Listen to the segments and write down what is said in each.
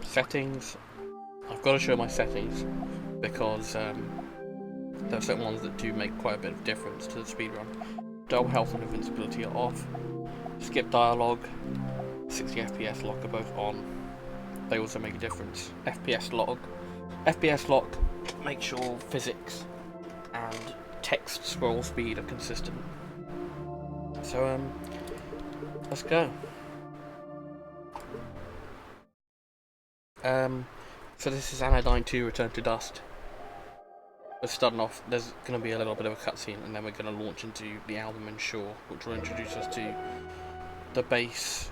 Settings. I've got to show my settings because there are certain ones that do make quite a bit of difference to the speedrun. Double health and invincibility are off. Skip dialogue, 60 FPS lock are both on. They also make a difference. FPS lock, make sure physics and text scroll speed are consistent. So let's go. So this is Anodyne 2 Return to Dust. We're starting off, there's going to be a little bit of a cutscene, and then we're going to launch into the Anodyne Shore, which will introduce us to the base,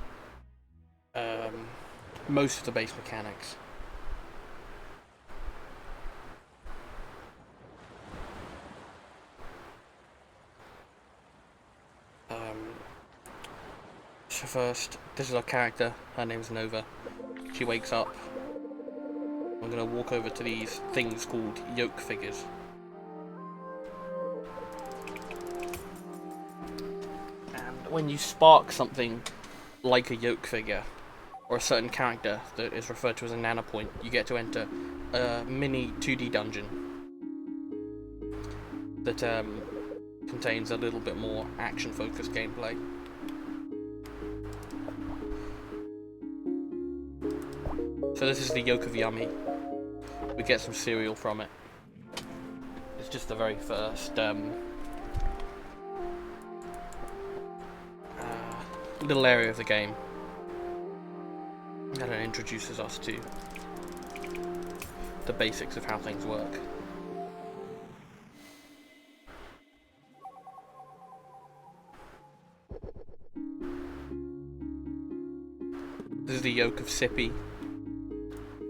most of the base mechanics. So first, this is our character, her name's Nova. She wakes up. I'm going to walk over to these things called yoke figures. And when you spark something like a yoke figure, or a certain character that is referred to as a nanopoint, you get to enter a mini 2D dungeon that contains a little bit more action-focused gameplay. So this is the Yoke of Yummy. We get some cereal from it. It's just the very first little area of the game that introduces us to the basics of how things work. This is the Yoke of Sippy.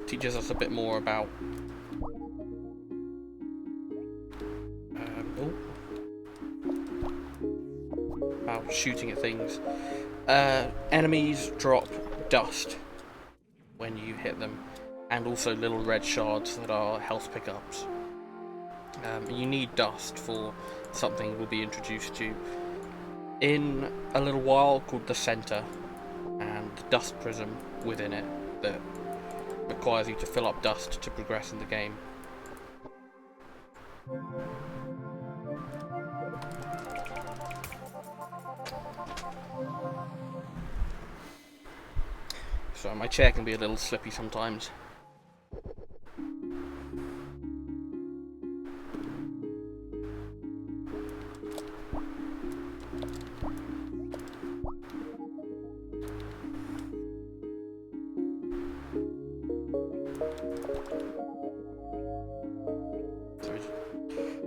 Teaches us a bit more about shooting at things. Enemies drop dust when you hit them, and also little red shards that are health pickups. You need dust for something we'll be introduced to in a little while called the Center, and the dust prism within it that requires you to fill up dust to progress in the game. So my chair can be a little slippy sometimes.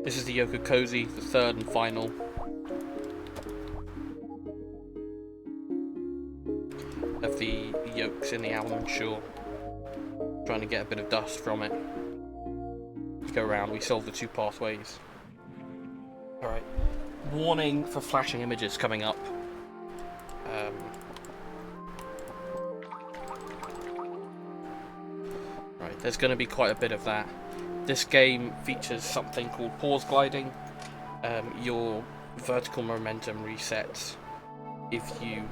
This is the Yoke of Cozy, the third and final. Of the yokes in the Anodyne Shore. Trying to get a bit of dust from it. Go around, we solve the two pathways. Alright. Warning for flashing images coming up. Right, there's going to be quite a bit of that. This game features something called pause gliding. Your vertical momentum resets if you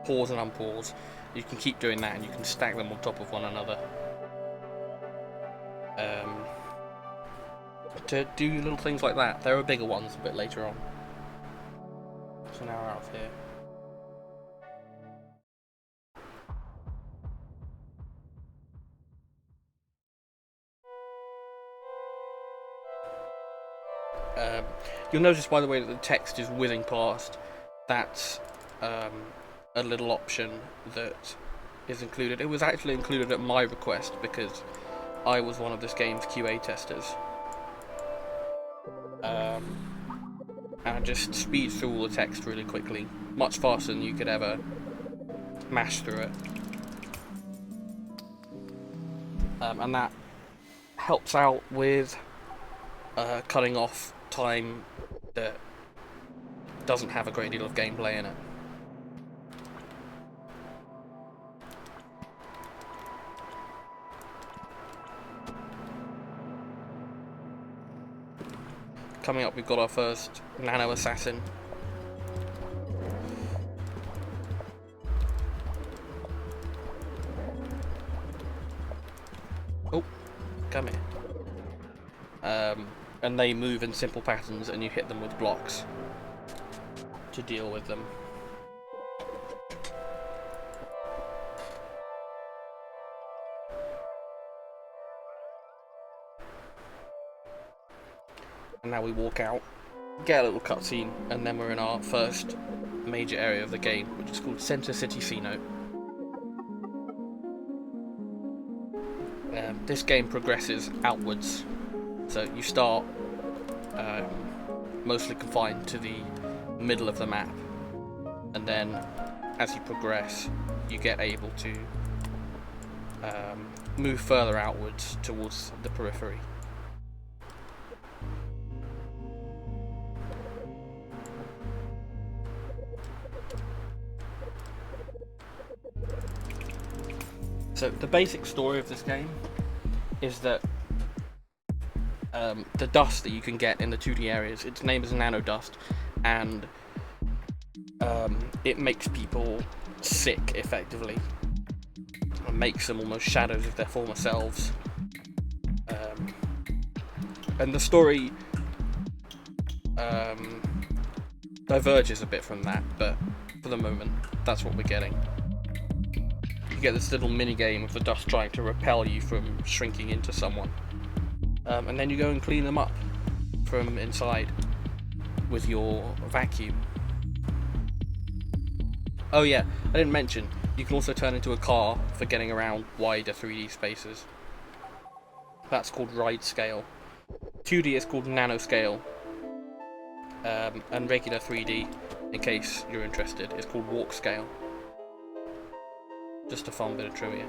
pause and unpause. You can keep doing that, and you can stack them on top of one another to do little things like that. There are bigger ones a bit later on. So now we're out of here. You'll notice, by the way, that the text is whizzing past. That's a little option that is included. It was actually included at my request because I was one of this game's QA testers. And it just speeds through all the text really quickly, much faster than you could ever mash through it. And that helps out with cutting off time that doesn't have a great deal of gameplay in it. Coming up, we've got our first nano assassin. come here. And they move in simple patterns, and you hit them with blocks to deal with them. And now we walk out, get a little cutscene, and then we're in our first major area of the game, which is called Center City C-Note. This game progresses outwards, so you start mostly confined to the middle of the map, and then as you progress you get able to move further outwards towards the periphery. So the basic story of this game is that the dust that you can get in the 2D areas, its name is nano dust, and it makes people sick effectively, and makes them almost shadows of their former selves. And the story diverges a bit from that, but for the moment that's what we're getting. You get this little mini game of the dust trying to repel you from shrinking into someone, and then you go and clean them up from inside with your vacuum. Oh yeah, I didn't mention, you can also turn into a car for getting around wider 3D spaces. That's called ride scale. 2D is called nanoscale, and regular 3D, in case you're interested, is called walk scale. Just a fun bit of trivia.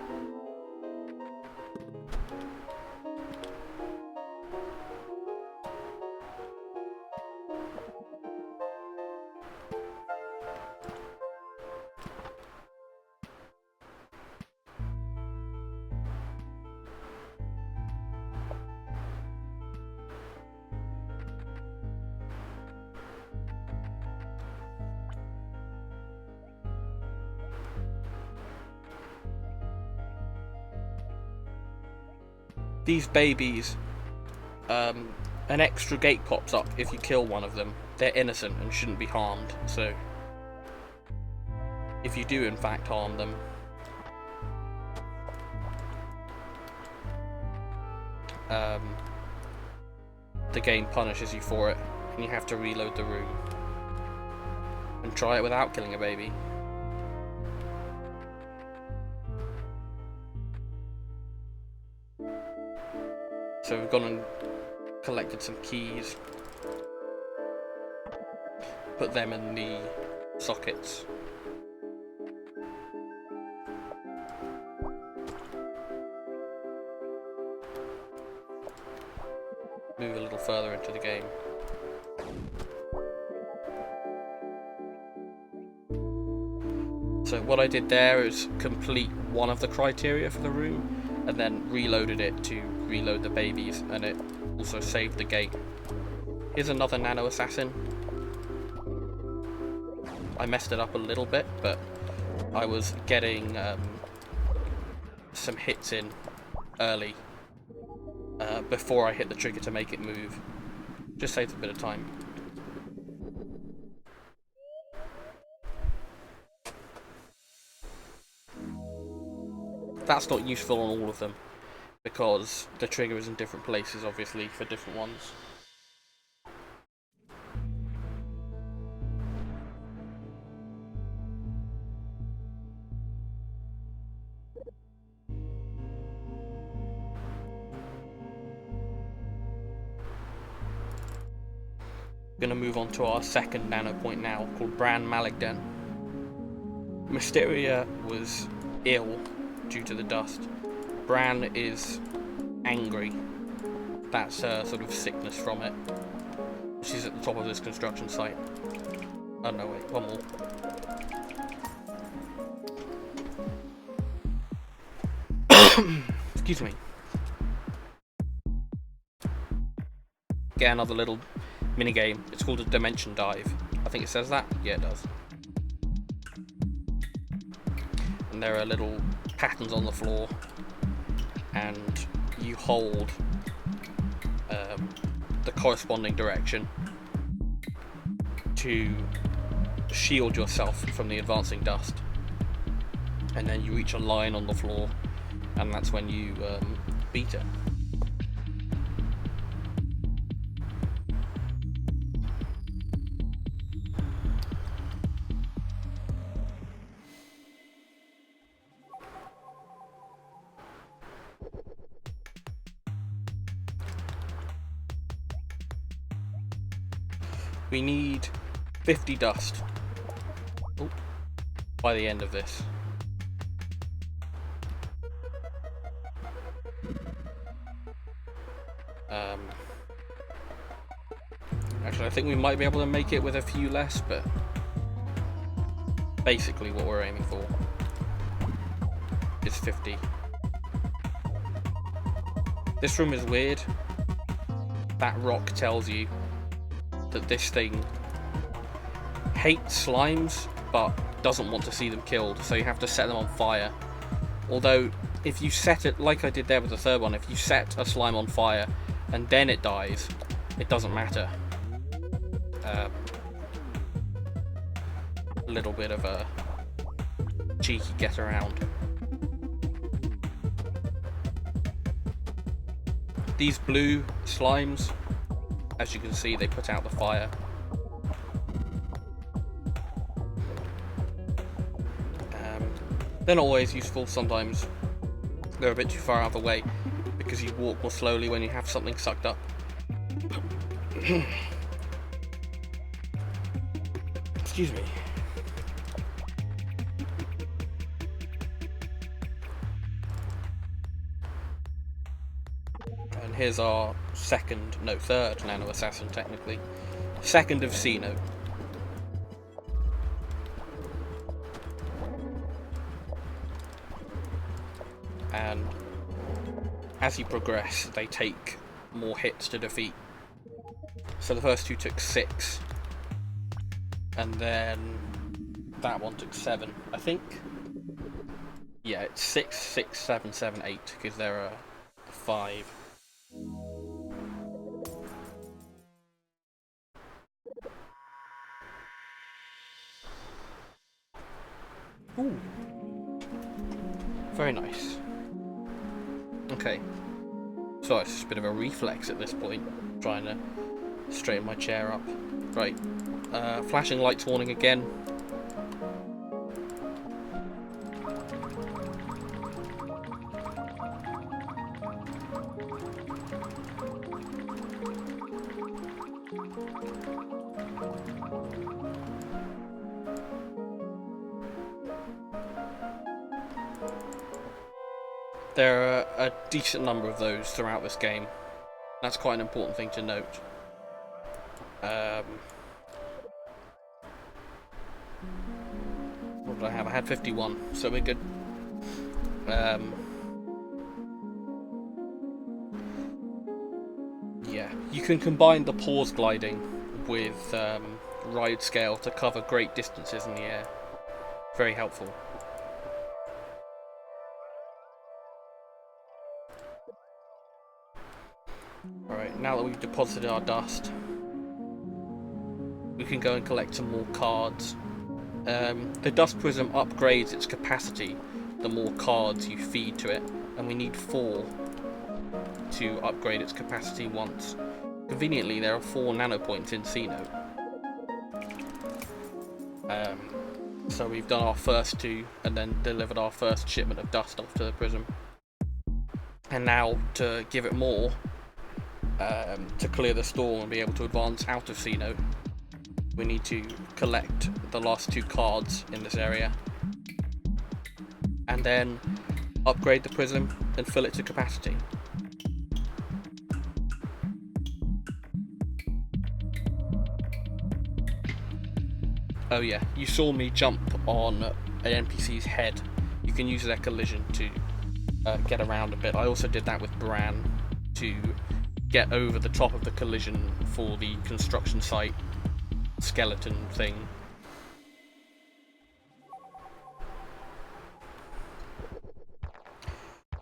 These babies, an extra gate pops up if you kill one of them. They're innocent and shouldn't be harmed, so if you do in fact harm them, the game punishes you for it, and you have to reload the room and try it without killing a baby. So we've gone and collected some keys, put them in the sockets. Move a little further into the game. So what I did there is complete one of the criteria for the room, and then reloaded it to reload the babies, and it also saved the gate. Here's another nano assassin. I messed it up a little bit, but I was getting some hits in early before I hit the trigger to make it move. Just saves a bit of time. That's not useful on all of them, because the trigger is in different places, obviously, for different ones. We're going to move on to our second nano point now, called Bran Maligden. Mysteria was ill due to the dust. Bran is angry. That's a sort of sickness from it. She's at the top of this construction site. Oh no, wait, one more. Excuse me. Get another little mini game. It's called a dimension dive. I think it says that? Yeah, it does. And there are little patterns on the floor, and you hold the corresponding direction to shield yourself from the advancing dust, and then you reach a line on the floor, and that's when you beat it. We need 50 dust by the end of this. Actually, I think we might be able to make it with a few less, but basically what we're aiming for is 50. This room is weird. That rock tells you that this thing hates slimes but doesn't want to see them killed, so you have to set them on fire. Although if you set it like I did there with the third one, if you set a slime on fire and then it dies, it doesn't matter. A little bit of a cheeky get around. These blue slimes, as you can see, they put out the fire. They're not always useful. Sometimes they're a bit too far out of the way because you walk more slowly when you have something sucked up. Excuse me. And here's our third nano assassin, technically. Second of C note. And as you progress, they take more hits to defeat. So the first two took 6, and then that one took 7, I think. Yeah, it's 6, 6, 7, 7, 8, because there are 5. Ooh. Very nice. Okay. So it's just a bit of a reflex at this point, trying to straighten my chair up. Right. Flashing lights warning again. There are a decent number of those throughout this game. That's quite an important thing to note. What did I have? I had 51, so we're good. Yeah, you can combine the pause gliding with ride scale to cover great distances in the air. Very helpful. Alright, now that we've deposited our dust, we can go and collect some more cards. The dust prism upgrades its capacity the more cards you feed to it, and we need 4 to upgrade its capacity once. Conveniently, there are 4 nanopoints in C note. So we've done our first 2 and then delivered our first shipment of dust off to the prism. And now, to give it more, to clear the storm and be able to advance out of C note, we need to collect the last 2 cards in this area and then upgrade the prism and fill it to capacity. Oh yeah, you saw me jump on an NPC's head. You can use their collision to get around a bit. I also did that with Bran to get over the top of the collision for the construction site skeleton thing.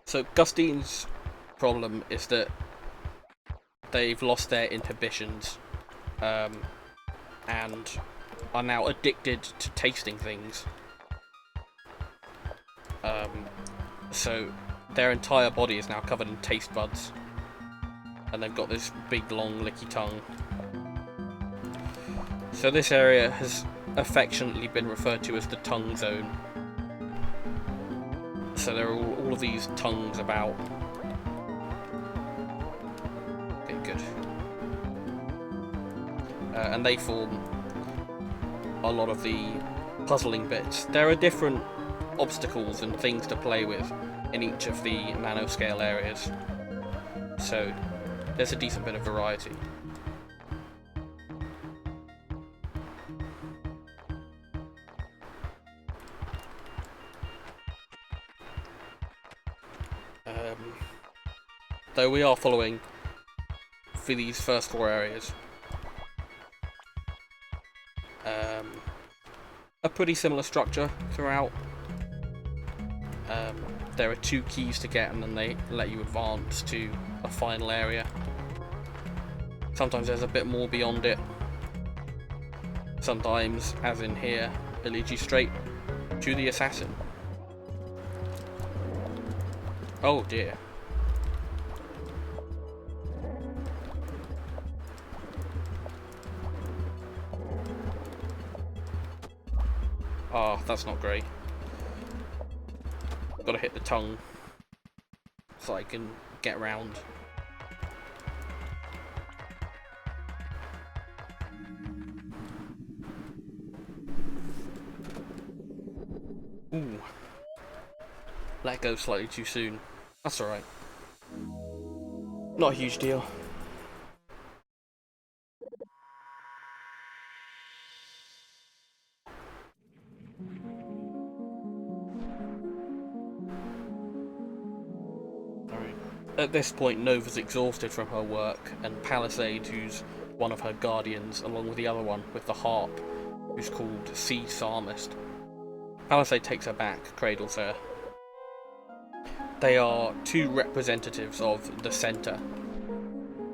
So Gustine's problem is that they've lost their inhibitions and are now addicted to tasting things. So their entire body is now covered in taste buds, and they've got this big long licky tongue. So this area has affectionately been referred to as the tongue zone. So there are all of these tongues about. Okay, good. And they form a lot of the puzzling bits. There are different obstacles and things to play with in each of the nanoscale areas, so there's a decent bit of variety. Though we are following, for these first 4 areas, a pretty similar structure throughout. There are 2 keys to get, and then they let you advance to a final area. Sometimes there's a bit more beyond it. Sometimes, as in here, it leads you straight to the assassin. Oh dear. Ah, oh, that's not great. Gotta hit the tongue so I can get round. Ooh. Let go slightly too soon. That's alright. Not a huge deal. At this point, Nova's exhausted from her work, and Palisade, who's one of her guardians, along with the other one with the harp, who's called Sea Psalmist. Palisade takes her back, cradles her. They are 2 representatives of the Centre,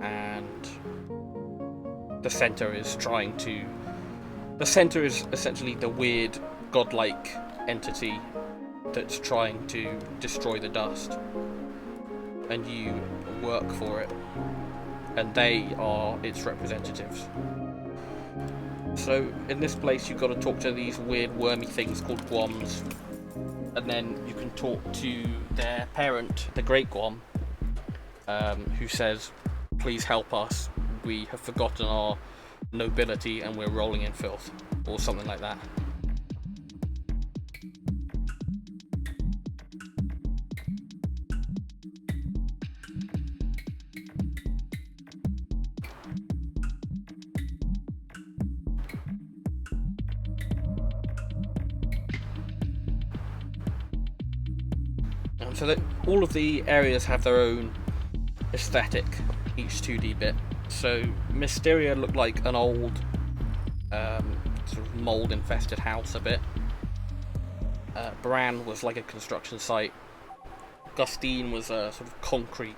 and the Centre is trying to... The Centre is essentially the weird, godlike entity that's trying to destroy the dust. And you work for it, and they are its representatives. So in this place you've got to talk to these weird wormy things called Guams, and then you can talk to their parent, the Great Guam, who says, please help us, we have forgotten our nobility and we're rolling in filth, or something like that. So that all of the areas have their own aesthetic, each 2D bit. So Mysteria looked like an old sort of mould infested house a bit. Bran was like a construction site. Gustine was a sort of concrete,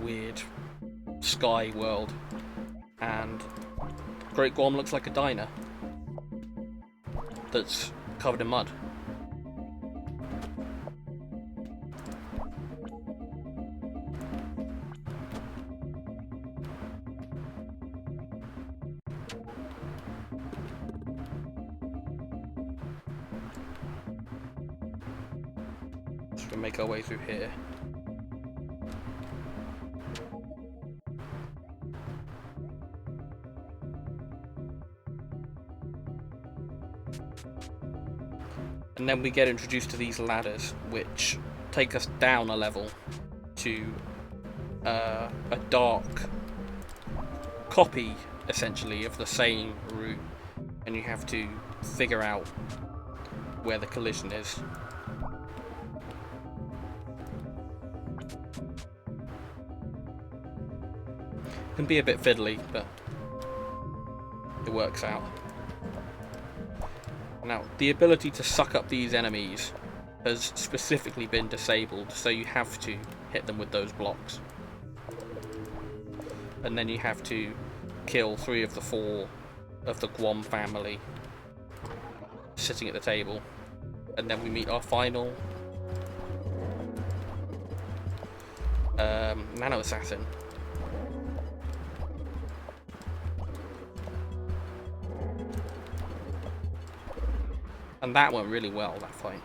weird sky world. And Great Guam looks like a diner that's covered in mud. So we make our way through here. And then we get introduced to these ladders, which take us down a level to a dark copy, essentially, of the same route, and you have to figure out where the collision is. It can be a bit fiddly, but it works out. Now, the ability to suck up these enemies has specifically been disabled, so you have to hit them with those blocks. And then you have to kill 3 of the 4 of the Guam family sitting at the table. And then we meet our final nano assassin. And that went really well, that fight.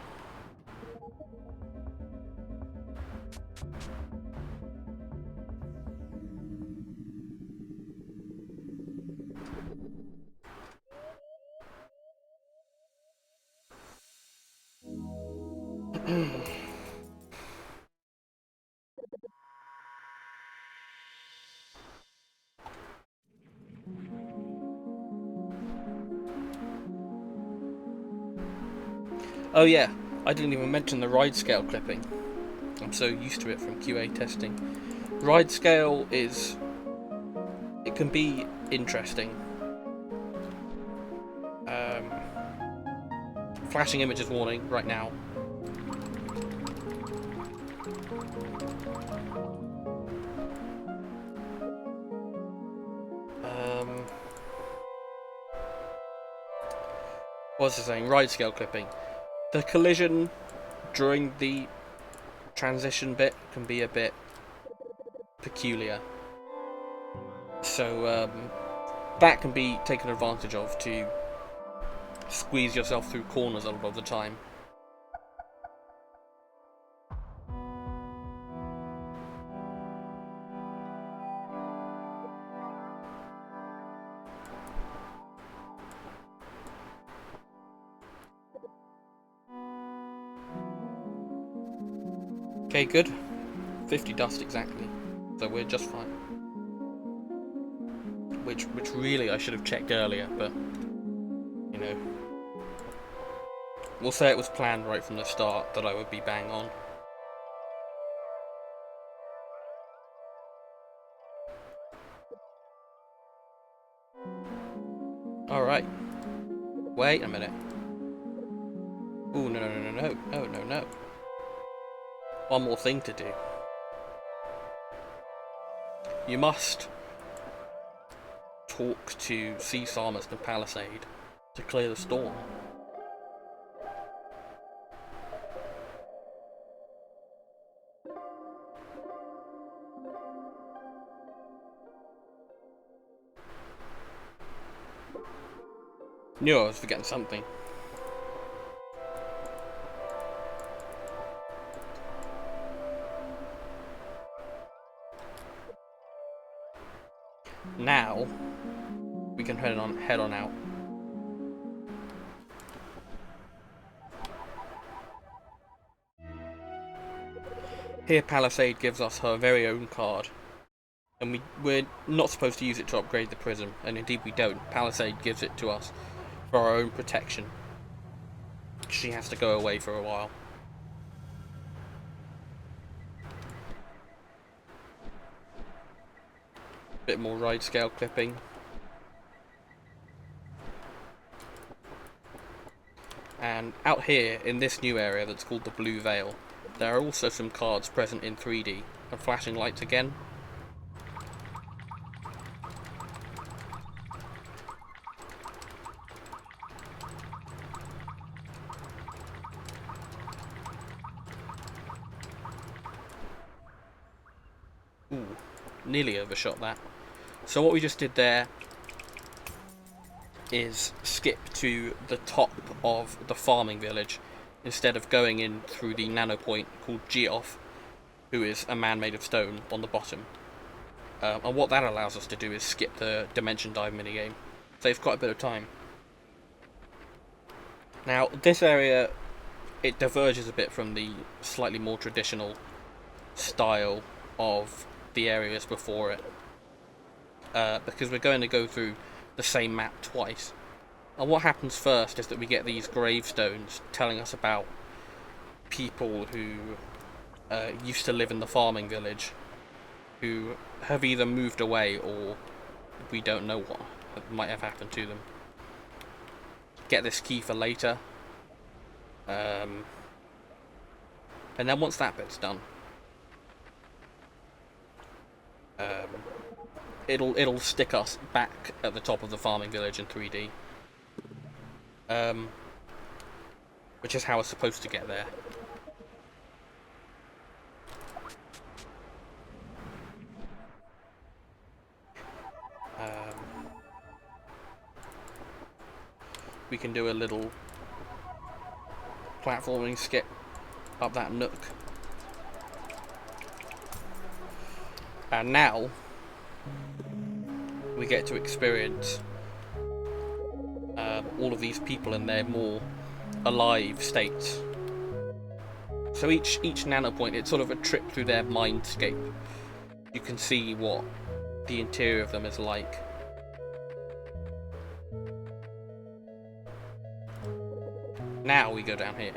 Oh yeah, I didn't even mention the ride scale clipping. I'm so used to it from QA testing. Ride scale it can be interesting. Flashing images warning right now. What was I saying? Ride scale clipping. The collision during the transition bit can be a bit peculiar. So that can be taken advantage of to squeeze yourself through corners a lot of the time. Okay, good. 50 dust exactly. So we're just fine. Which really I should have checked earlier, but you know. We'll say it was planned right from the start that I would be bang on. Alright. Wait a minute. Ooh, no. Oh, no. One more thing to do. You must talk to Sea Psalmist and Palisade to clear the storm. Knew I was forgetting something. Now we can head on out. Here Palisade gives us her very own card. And we're not supposed to use it to upgrade the prism, and indeed we don't. Palisade gives it to us for our own protection. She has to go away for a while. Bit more ride scale clipping. And out here, in this new area that's called the Blue Veil, there are also some cards present in 3D, and flashing lights again. Ooh, nearly overshot that. So what we just did there is skip to the top of the farming village instead of going in through the nano point called Geoff, who is a man made of stone on the bottom. And what that allows us to do is skip the dimension dive minigame. Saves quite a bit of time. Now this area, it diverges a bit from the slightly more traditional style of the areas before it, because we're going to go through the same map twice. And what happens first is that we get these gravestones telling us about people who used to live in the farming village, who have either moved away or we don't know what might have happened to them. Get this key for later. And then once that bit's done, Um, it'll stick us back at the top of the farming village in 3D, which is how it's supposed to get there. We can do a little platforming skip up that nook. And now we get to experience all of these people in their more alive states. So each nano point, it's sort of a trip through their mindscape. You can see what the interior of them is like. Now we go down here.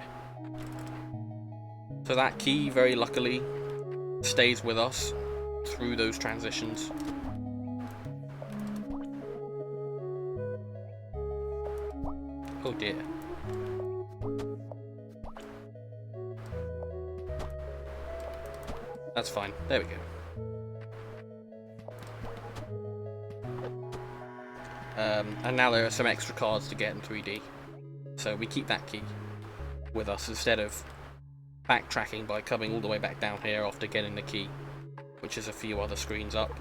So that key, very luckily, stays with us through those transitions. Oh dear. That's fine. There we go. And now there are some extra cards to get in 3D. So we keep that key with us instead of backtracking by coming all the way back down here after getting the key, which is a few other screens up.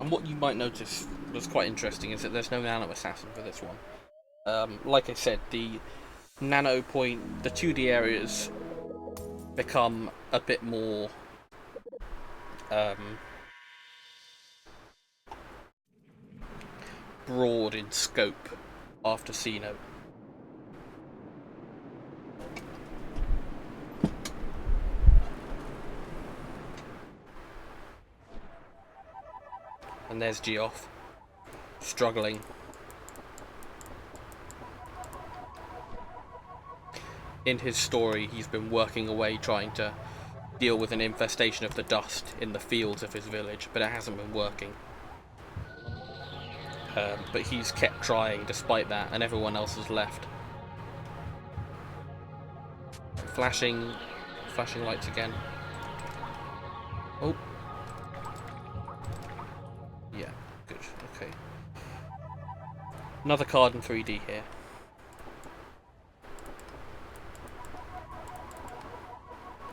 And what you might notice was quite interesting is that there's no nano assassin for this one. Like I said, the nano point, the 2D areas become a bit more broad in scope after C-Note. And there's Geoff, struggling. In his story, he's been working away trying to deal with an infestation of the dust in the fields of his village, but it hasn't been working. But he's kept trying despite that, and everyone else has left. Flashing lights again. Oh. Yeah, good, okay. Another card in 3D here.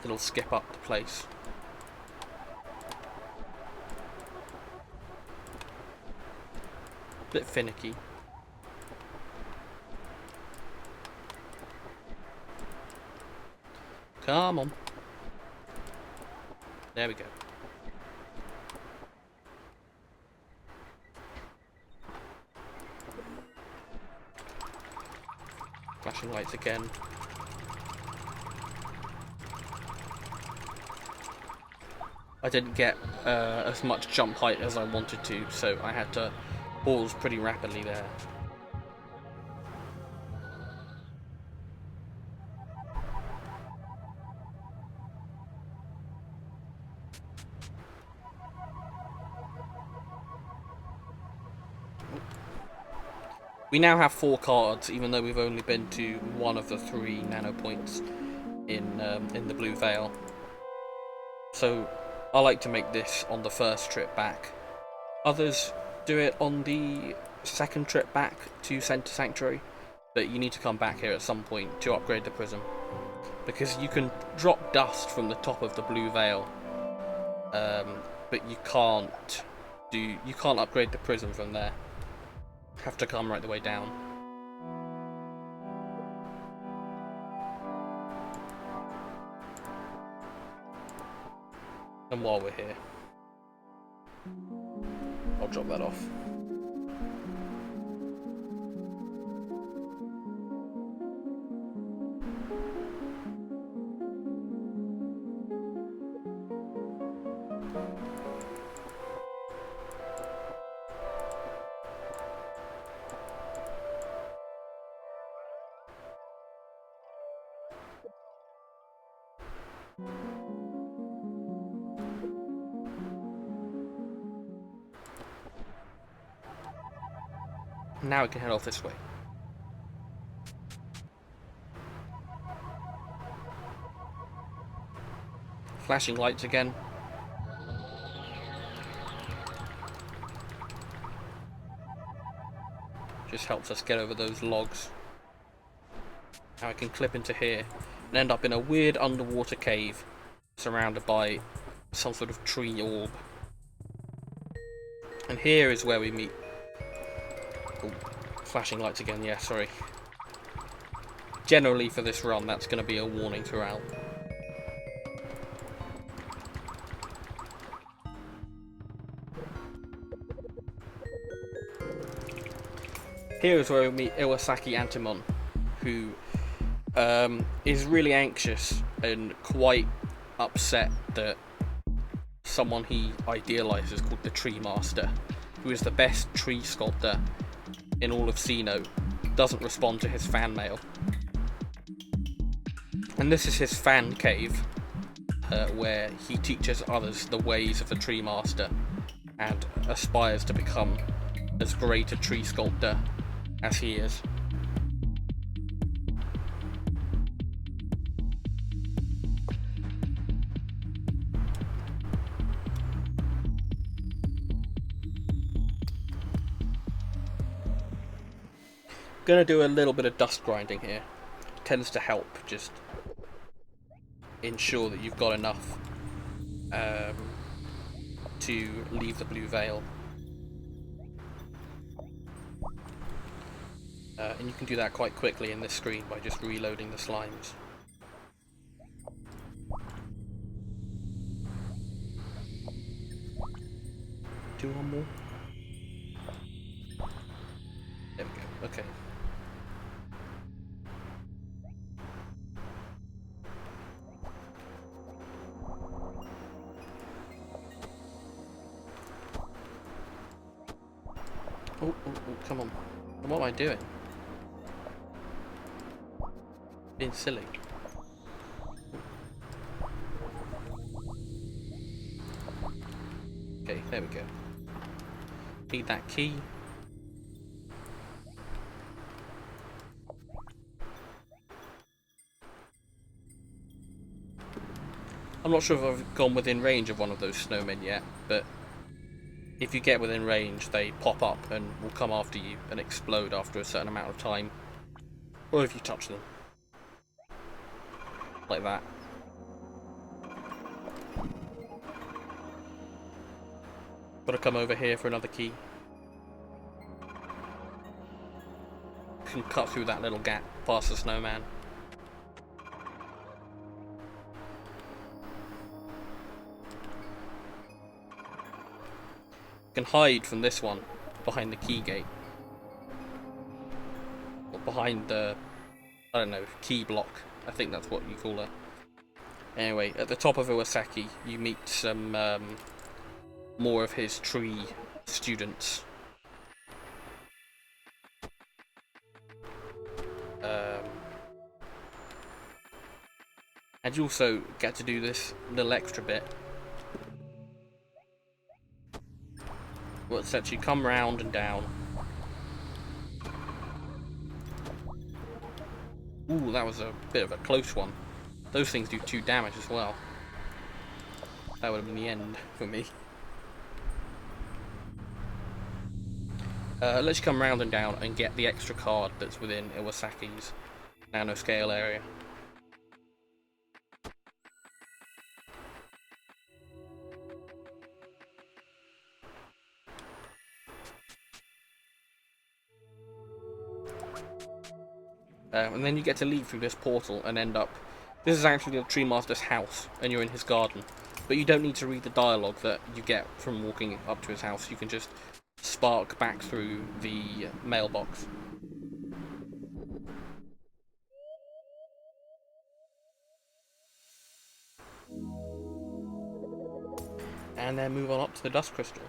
It'll skip up the place. Bit finicky. Come on. There we go. Flashing lights again. I didn't get as much jump height as I wanted to, so I had to pause pretty rapidly there. We now have 4 cards, even though we've only been to one of the 3 nano points in the Blue Veil. So I like to make this on the first trip back. Others do it on the second trip back to Center Sanctuary, but you need to come back here at some point to upgrade the prism, because you can drop dust from the top of the Blue Veil, but you can't upgrade the prism from there. Have to come right the way down. And while we're here, I'll drop that off. Now we can head off this way. Flashing lights again. Just helps us get over those logs. Now I can clip into here and end up in a weird underwater cave surrounded by some sort of tree orb. And here is where we meet... Oh, flashing lights again, yeah, sorry. Generally for this run, that's going to be a warning throughout. Here is where we meet Iwasaki Antimon, who is really anxious and quite upset that someone he idealises called the Tree Master, who is the best tree sculptor in all of Sinnoh, doesn't respond to his fan mail. And this is his fan cave, where he teaches others the ways of the Tree Master and aspires to become as great a tree sculptor as he is. Gonna do a little bit of dust grinding here. Tends to help just ensure that you've got enough to leave the blue veil. And you can do that quite quickly in this screen by just reloading the slimes. Do one more. There we go, okay. Oh, come on. What am I doing? Being silly. Okay, there we go. Need that key. I'm not sure if I've gone within range of one of those snowmen yet, but if you get within range, they pop up and will come after you and explode after a certain amount of time. Or if you touch them. Like that. Gotta come over here for another key. Can cut through that little gap past the snowman. Can hide from this one behind the key gate, or behind the, I don't know, key block. I think that's what you call it. Anyway, at the top of Iwasaki, you meet some more of his tree students. And you also get to do this little extra bit. Well, it lets you come round and down. Ooh, that was a bit of a close one. Those things do 2 damage as well. That would have been the end for me. It lets you come round and down and get the extra card that's within Iwasaki's nanoscale area. And then you get to leave through this portal and end up... This is actually the Tree Master's house, and you're in his garden. But you don't need to read the dialogue that you get from walking up to his house. You can just spark back through the mailbox. And then move on up to the dust crystal.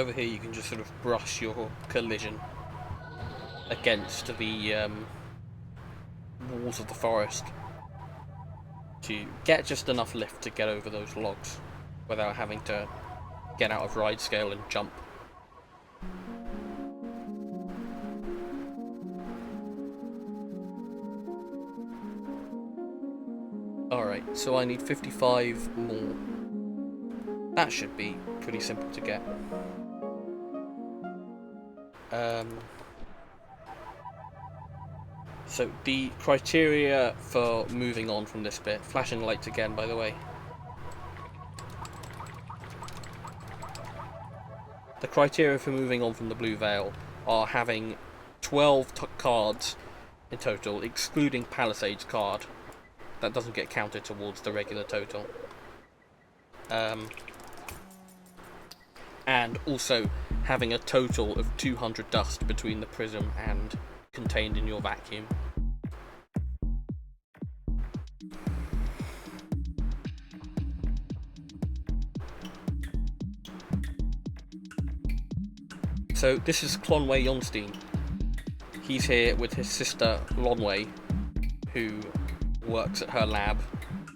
over here you can just sort of brush your collision against the walls of the forest to get just enough lift to get over those logs without having to get out of ride scale and jump. Alright, so I need 55 more. That should be pretty simple to get. So the criteria for moving on from this bit, flashing lights again by the way. The criteria for moving on from the Blue Veil are having 12 cards in total, excluding Palisades card. That doesn't get counted towards the regular total. And also having a total of 200 dust between the prism and contained in your vacuum. So this is Clonway Jonstein. He's here with his sister Lonway, who works at her lab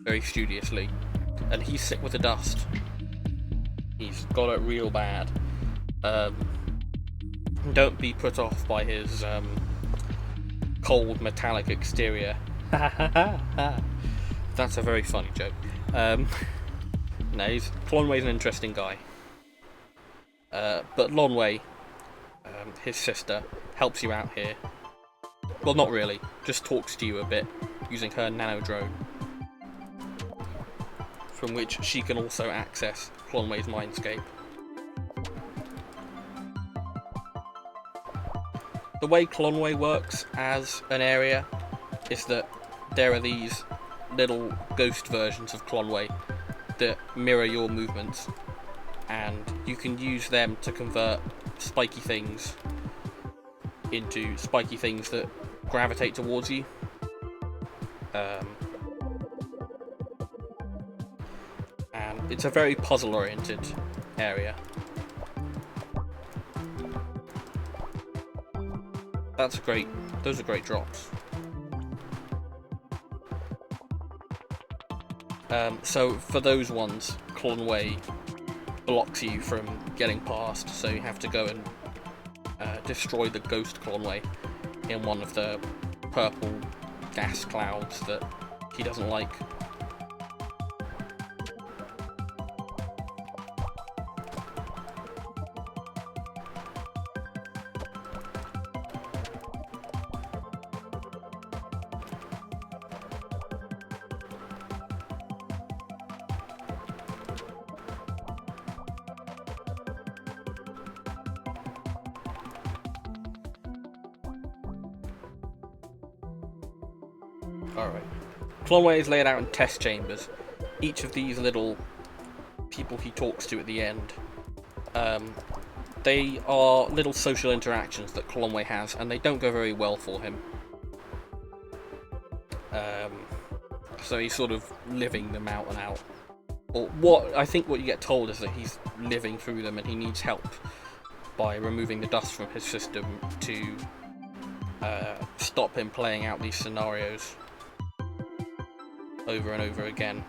very studiously, and he's sick with the dust. He's got it real bad. Don't be put off by his cold metallic exterior. That's a very funny joke. No, Clonway's an interesting guy. But Lonway, his sister, helps you out here. Well, not really, just talks to you a bit using her nano drone, from which she can also access Clonway's mindscape. The way Clonway works as an area is that there are these little ghost versions of Clonway that mirror your movements, and you can use them to convert spiky things into spiky things that gravitate towards you. And it's a very puzzle-oriented area. Those are great drops. So for those ones, Clonway blocks you from getting past, so you have to go and destroy the ghost Clonway in one of the purple gas clouds that he doesn't like. Alright. Clonway is laid out in test chambers. Each of these little people he talks to at the end, they are little social interactions that Clonway has, and they don't go very well for him. So he's sort of living them out and out. Or what you get told is that he's living through them and he needs help by removing the dust from his system to stop him playing out these scenarios over and over again.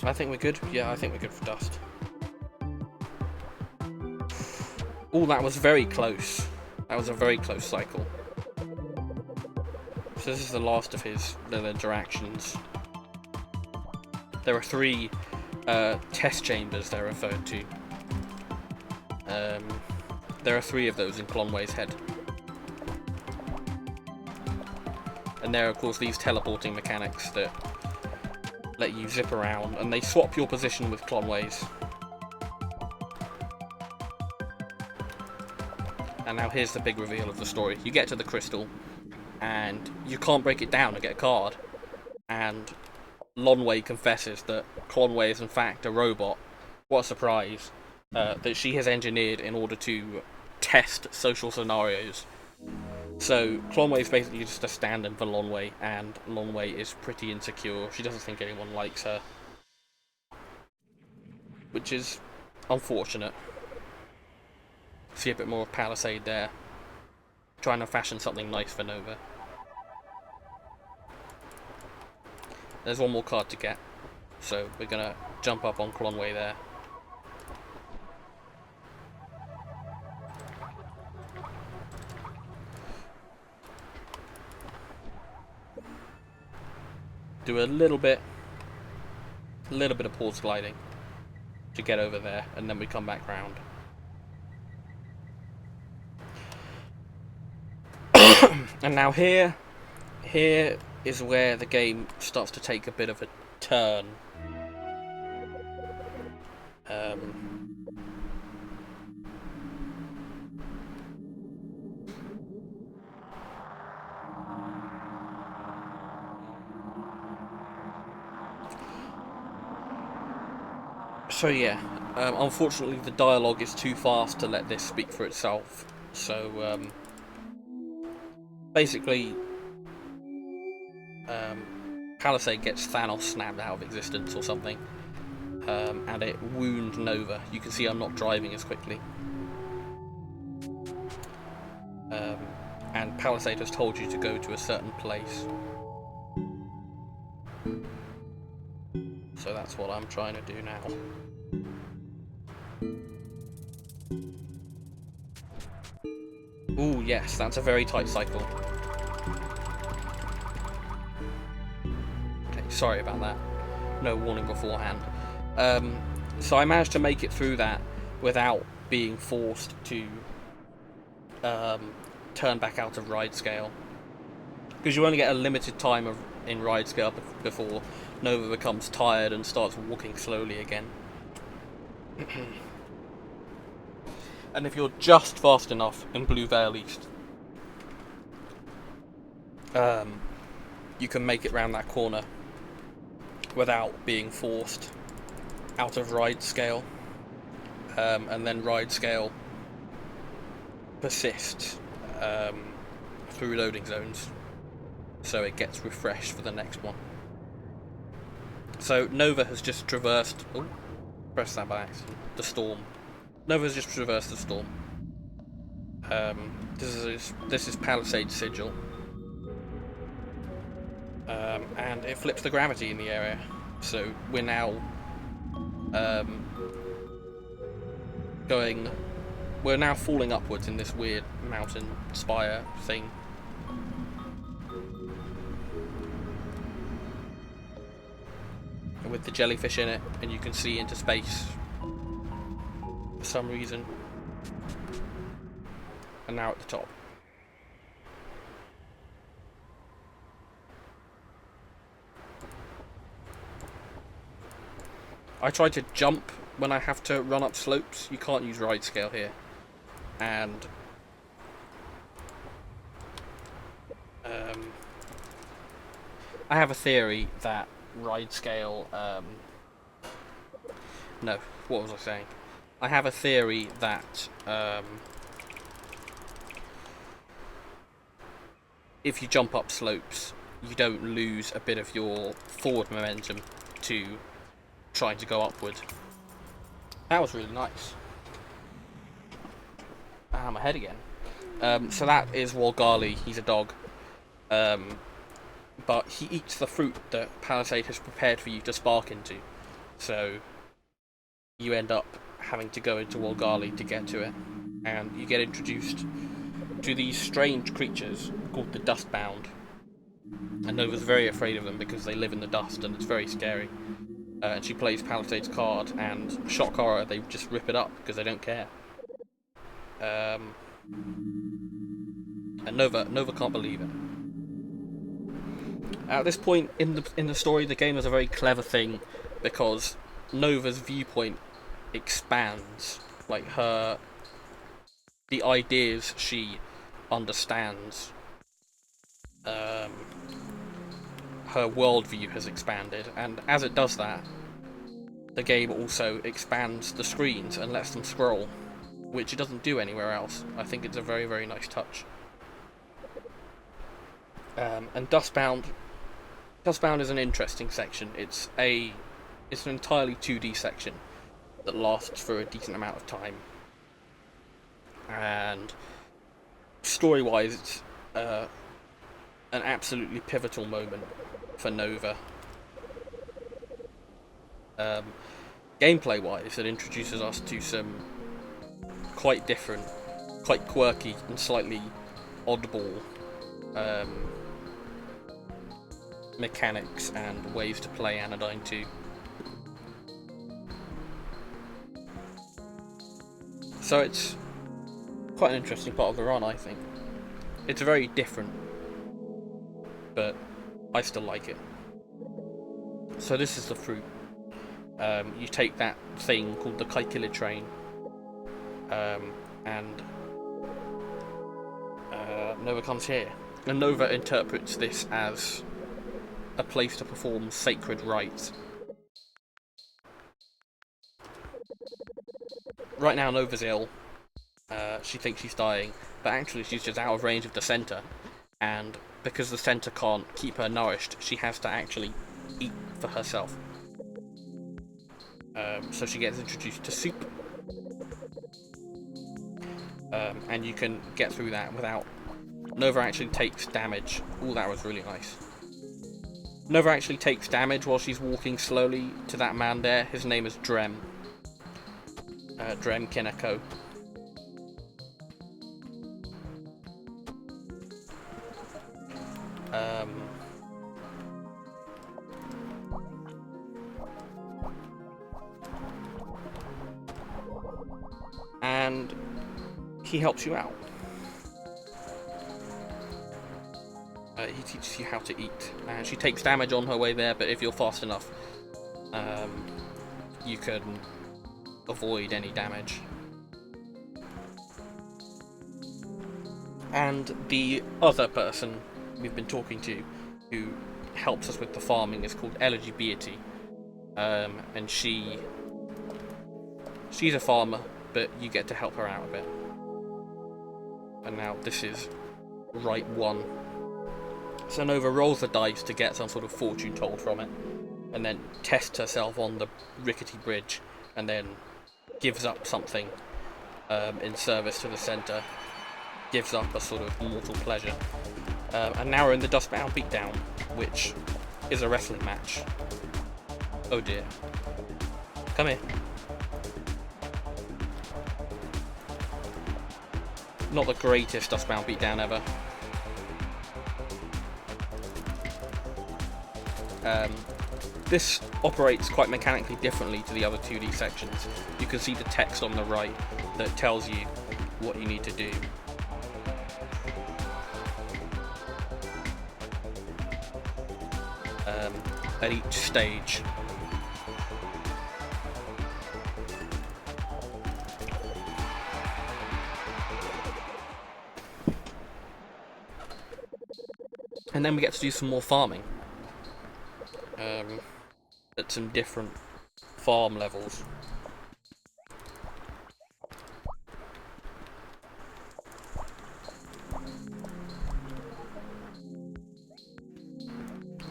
I think we're good. Yeah, I think we're good for dust. Oh, that was very close. That was a very close cycle. So this is the last of his little interactions. There are 3 test chambers they're referred to. There are 3 of those in Clonway's head. And there are, of course, these teleporting mechanics that let you zip around, and they swap your position with Clonway's. And now here's the big reveal of the story. You get to the crystal, and you can't break it down and get a card. And Lonway confesses that Clonway is in fact a robot. What a surprise. That she has engineered in order to test social scenarios. So Clonway is basically just a stand-in for Lonway, and Lonway is pretty insecure. She doesn't think anyone likes her, which is unfortunate. See a bit more of Palisade there, trying to fashion something nice for Nova. There's one more card to get, so we're gonna jump up on Clonway there. Do a little bit of pause gliding to get over there, and then we come back round. And now here is where the game starts to take a bit of a turn. So yeah, unfortunately the dialogue is too fast to let this speak for itself. So basically, Palisade gets Thanos snapped out of existence or something, and it wounds Nova. You can see I'm not driving as quickly. And Palisade has told you to go to a certain place. So that's what I'm trying to do now. Ooh, yes, that's a very tight cycle. Okay, sorry about that. No warning beforehand. So I managed to make it through that without being forced to turn back out of ride scale. Because you only get a limited time in ride scale before Nova becomes tired and starts walking slowly again. And if you're just fast enough in Blue Veil East, you can make it round that corner without being forced out of ride scale. And then ride scale persists through loading zones, so it gets refreshed for the next one. So Nova has just traversed... Oh, press that by accident. The storm. Nova has just traversed the storm. This is Palisade Sigil. And it flips the gravity in the area. So we're now we're now falling upwards in this weird mountain spire thing. With the jellyfish in it, and you can see into space for some reason. And now at the top. I try to jump when I have to run up slopes. You can't use ride scale here. And I have a theory that ride scale no, what was I saying? I have a theory that if you jump up slopes, you don't lose a bit of your forward momentum to trying to go upward. That was really nice. Ah, my head again. So that is Walgali. He's a dog. But he eats the fruit that Palisade has prepared for you to spark into. So you end up having to go into Walgali to get to it. And you get introduced to these strange creatures called the Dustbound. And Nova's very afraid of them because they live in the dust and it's very scary. And she plays Palisade's card, and shock horror, they just rip it up because they don't care. And Nova can't believe it. At this point in the story, the game is a very clever thing because Nova's viewpoint expands. Like her the ideas she understands, her worldview has expanded, and as it does that, the game also expands the screens and lets them scroll, which it doesn't do anywhere else. I think it's a very, very nice touch. And Dustbound is an interesting section. It's an entirely 2D section that lasts for a decent amount of time, and story-wise, it's an absolutely pivotal moment for Nova. Gameplay-wise, it introduces us to some quite different, quite quirky and slightly oddball mechanics and ways to play Anodyne 2. So it's quite an interesting part of the run, I think. It's very different, but I still like it. So this is the fruit. You take that thing called the Kaikila train, and Nova comes here. And Nova interprets this as a place to perform sacred rites. Right now Nova's ill. She thinks she's dying, but actually she's just out of range of the centre, and because the centre can't keep her nourished, she has to actually eat for herself. So she gets introduced to soup, and you can get through that without... Nova actually takes damage. Ooh, that was really nice. Nova actually takes damage while she's walking slowly to that man there. His name is Drem. Drem Kineko. And he helps you out. He teaches you how to eat. She takes damage on her way there, but if you're fast enough, you can avoid any damage. And the other person we've been talking to, who helps us with the farming, is called Elegy Beatty. And she's a farmer, but you get to help her out a bit. And now this is right one. So Nova rolls the dice to get some sort of fortune told from it, and then tests herself on the rickety bridge, and then gives up something in service to the centre, gives up a sort of mortal pleasure. And now we're in the Dustbound Beatdown, which is a wrestling match. Oh dear. Come here. Not the greatest Dustbound Beatdown ever. This operates quite mechanically differently to the other 2D sections. You can see the text on the right that tells you what you need to do. At each stage. And then we get to do some more farming. At some different farm levels.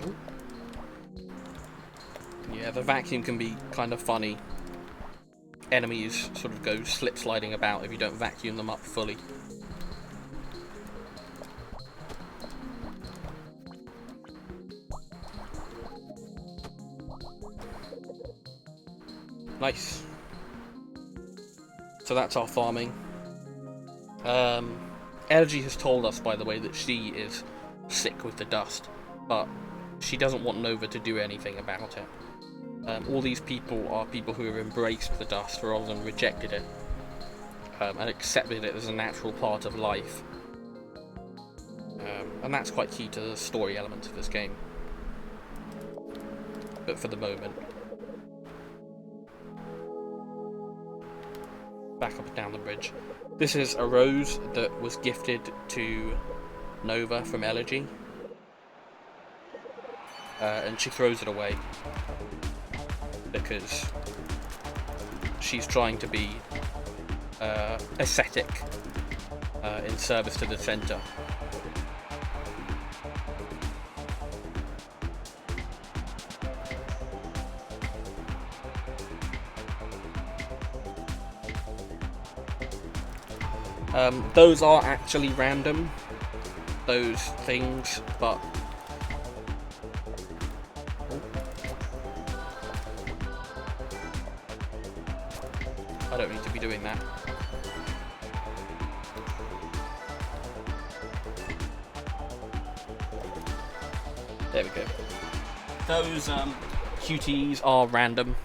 Ooh. Yeah, the vacuum can be kind of funny. Enemies sort of go slip sliding about if you don't vacuum them up fully. Nice. So that's our farming. Elegy has told us, by the way, that she is sick with the dust, but she doesn't want Nova to do anything about it. All these people are people who have embraced the dust rather than rejected it, and accepted it as a natural part of life. And that's quite key to the story elements of this game. But for the moment. back up and down the bridge. This is a rose that was gifted to Nova from Elegy, and she throws it away because she's trying to be ascetic in service to the centre. Those are actually random, those things, but I don't need to be doing that. There we go. Those QTEs are random.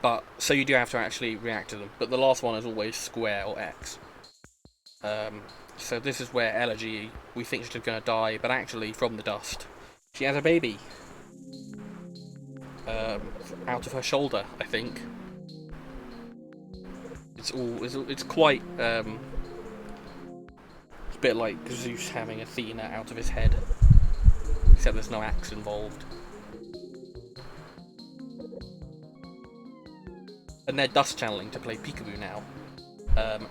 But so you do have to actually react to them. But the last one is always square or X. So this is where Elegy, we think she's going to die, but actually from the dust, she has a baby. Out of her shoulder, I think. It's quite it's a bit like Zeus having Athena out of his head, except there's no axe involved. And they're dust channeling to play peekaboo now,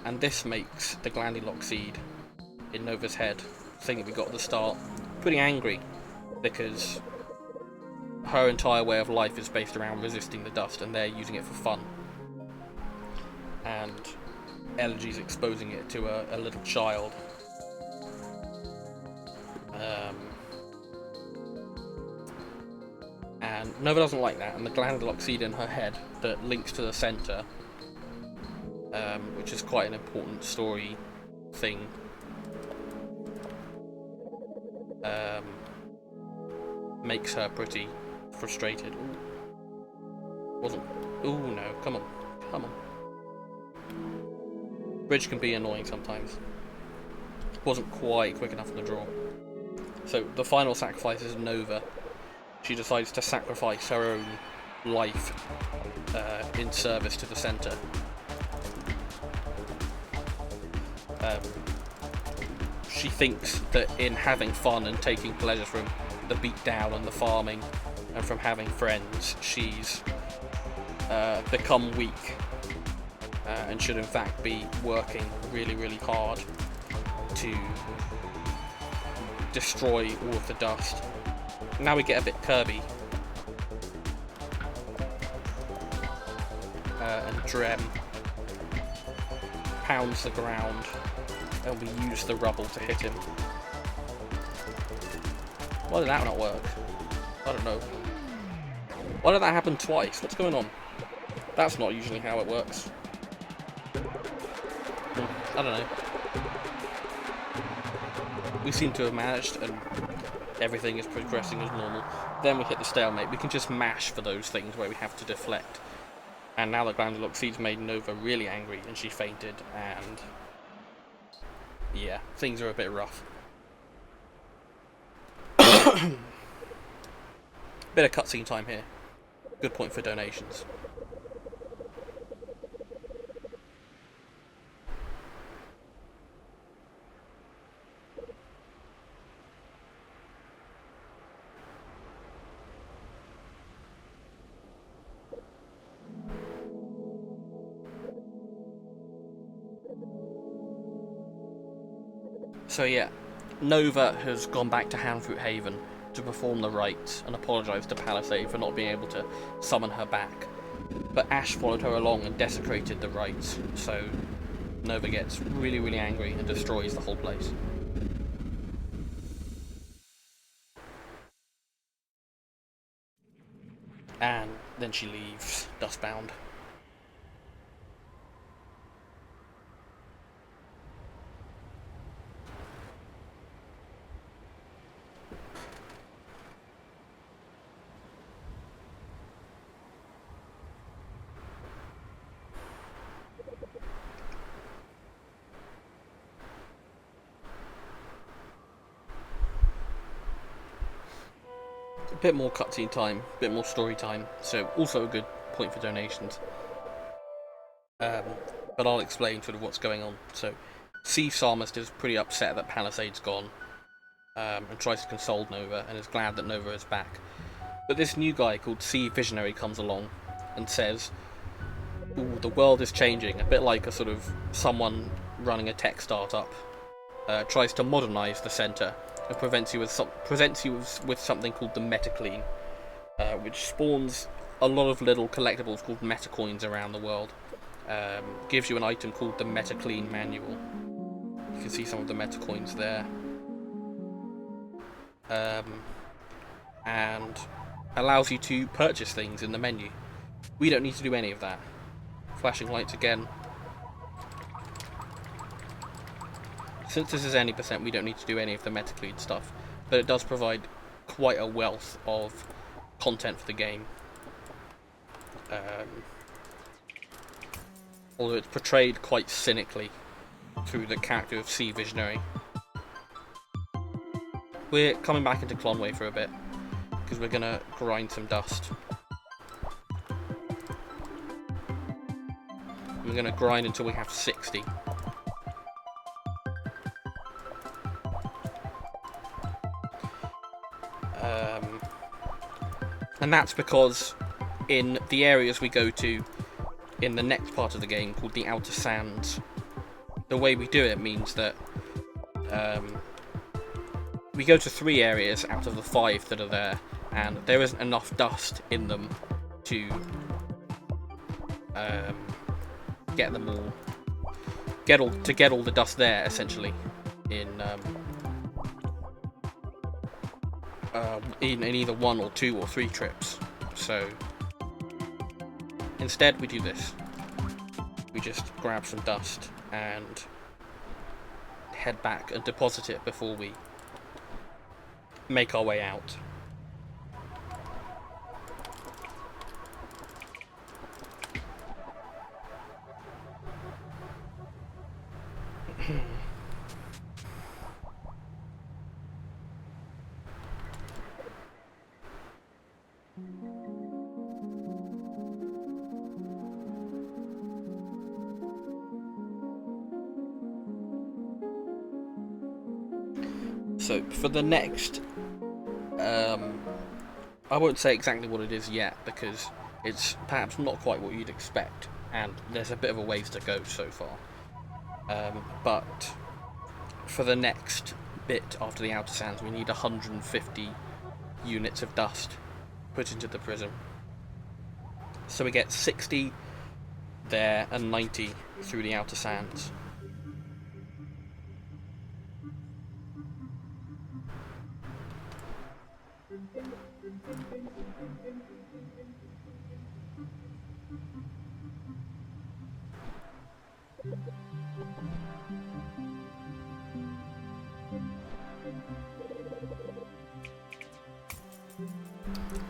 and this makes the Glandilock seed in Nova's head, thing that we got at the start, pretty angry, because her entire way of life is based around resisting the dust, and they're using it for fun. And Elegy's exposing it to a little child. And Nova doesn't like that, and the Glandilock seed in her head that links to the centre, which is quite an important story thing, makes her pretty frustrated. Ooh, no, come on. Bridge can be annoying sometimes. Wasn't quite quick enough in the draw. So the final sacrifice is Nova. She decides to sacrifice her own life in service to the centre. She thinks that in having fun and taking pleasure from the beatdown and the farming and from having friends, she's become weak and should in fact be working really, really hard to destroy all of the dust. Now we get a bit Kirby. And Drem pounds the ground, and we use the rubble to hit him. Why did that not work? I don't know. Why did that happen twice? What's going on? That's not usually how it works. I don't know. We seem to have managed, and everything is progressing as normal. Then we hit the stalemate. We can just mash for those things where we have to deflect. And now the Glandilock seeds made Nova really angry, and she fainted, and yeah, things are a bit rough. Bit of cutscene time here. Good point for donations. So yeah, Nova has gone back to Handfruit Haven to perform the rites and apologise to Palisade for not being able to summon her back. But Ash followed her along and desecrated the rites, so Nova gets really, really angry and destroys the whole place. And then she leaves, dustbound. A bit more cutscene time, a bit more story time, so also a good point for donations. But I'll explain sort of what's going on. So, Sea Psalmist is pretty upset that Palisade's gone, and tries to console Nova, and is glad that Nova is back. But this new guy called Sea Visionary comes along and says, "Ooh, the world is changing," a bit like a sort of someone running a tech startup. Tries to modernise the centre and presents you with something called the Metaclean, which spawns a lot of little collectibles called Metacoins around the world. Gives you an item called the Metaclean Manual. You can see some of the Metacoins there. And allows you to purchase things in the menu. We don't need to do any of that. Flashing lights again. Since this is any percent, we don't need to do any of the Metaclean stuff, but it does provide quite a wealth of content for the game. Although it's portrayed quite cynically through the character of Sea Visionary. We're coming back into Clonway for a bit, because we're going to grind some dust. We're going to grind until we have 60. And that's because in the areas we go to in the next part of the game, called the Outer Sands, the way we do it means that we go to 3 areas out of the 5 that are there, and there isn't enough dust in them to get them all, get all the dust there, essentially, in either 1 or 2 or 3 trips. So instead we do this. We just grab some dust and head back and deposit it before we make our way out. So for the next, I won't say exactly what it is yet, because it's perhaps not quite what you'd expect, and there's a bit of a ways to go so far. But for the next bit after the Outer Sands, we need 150 units of dust put into the prism. So we get 60 there and 90 through the Outer Sands.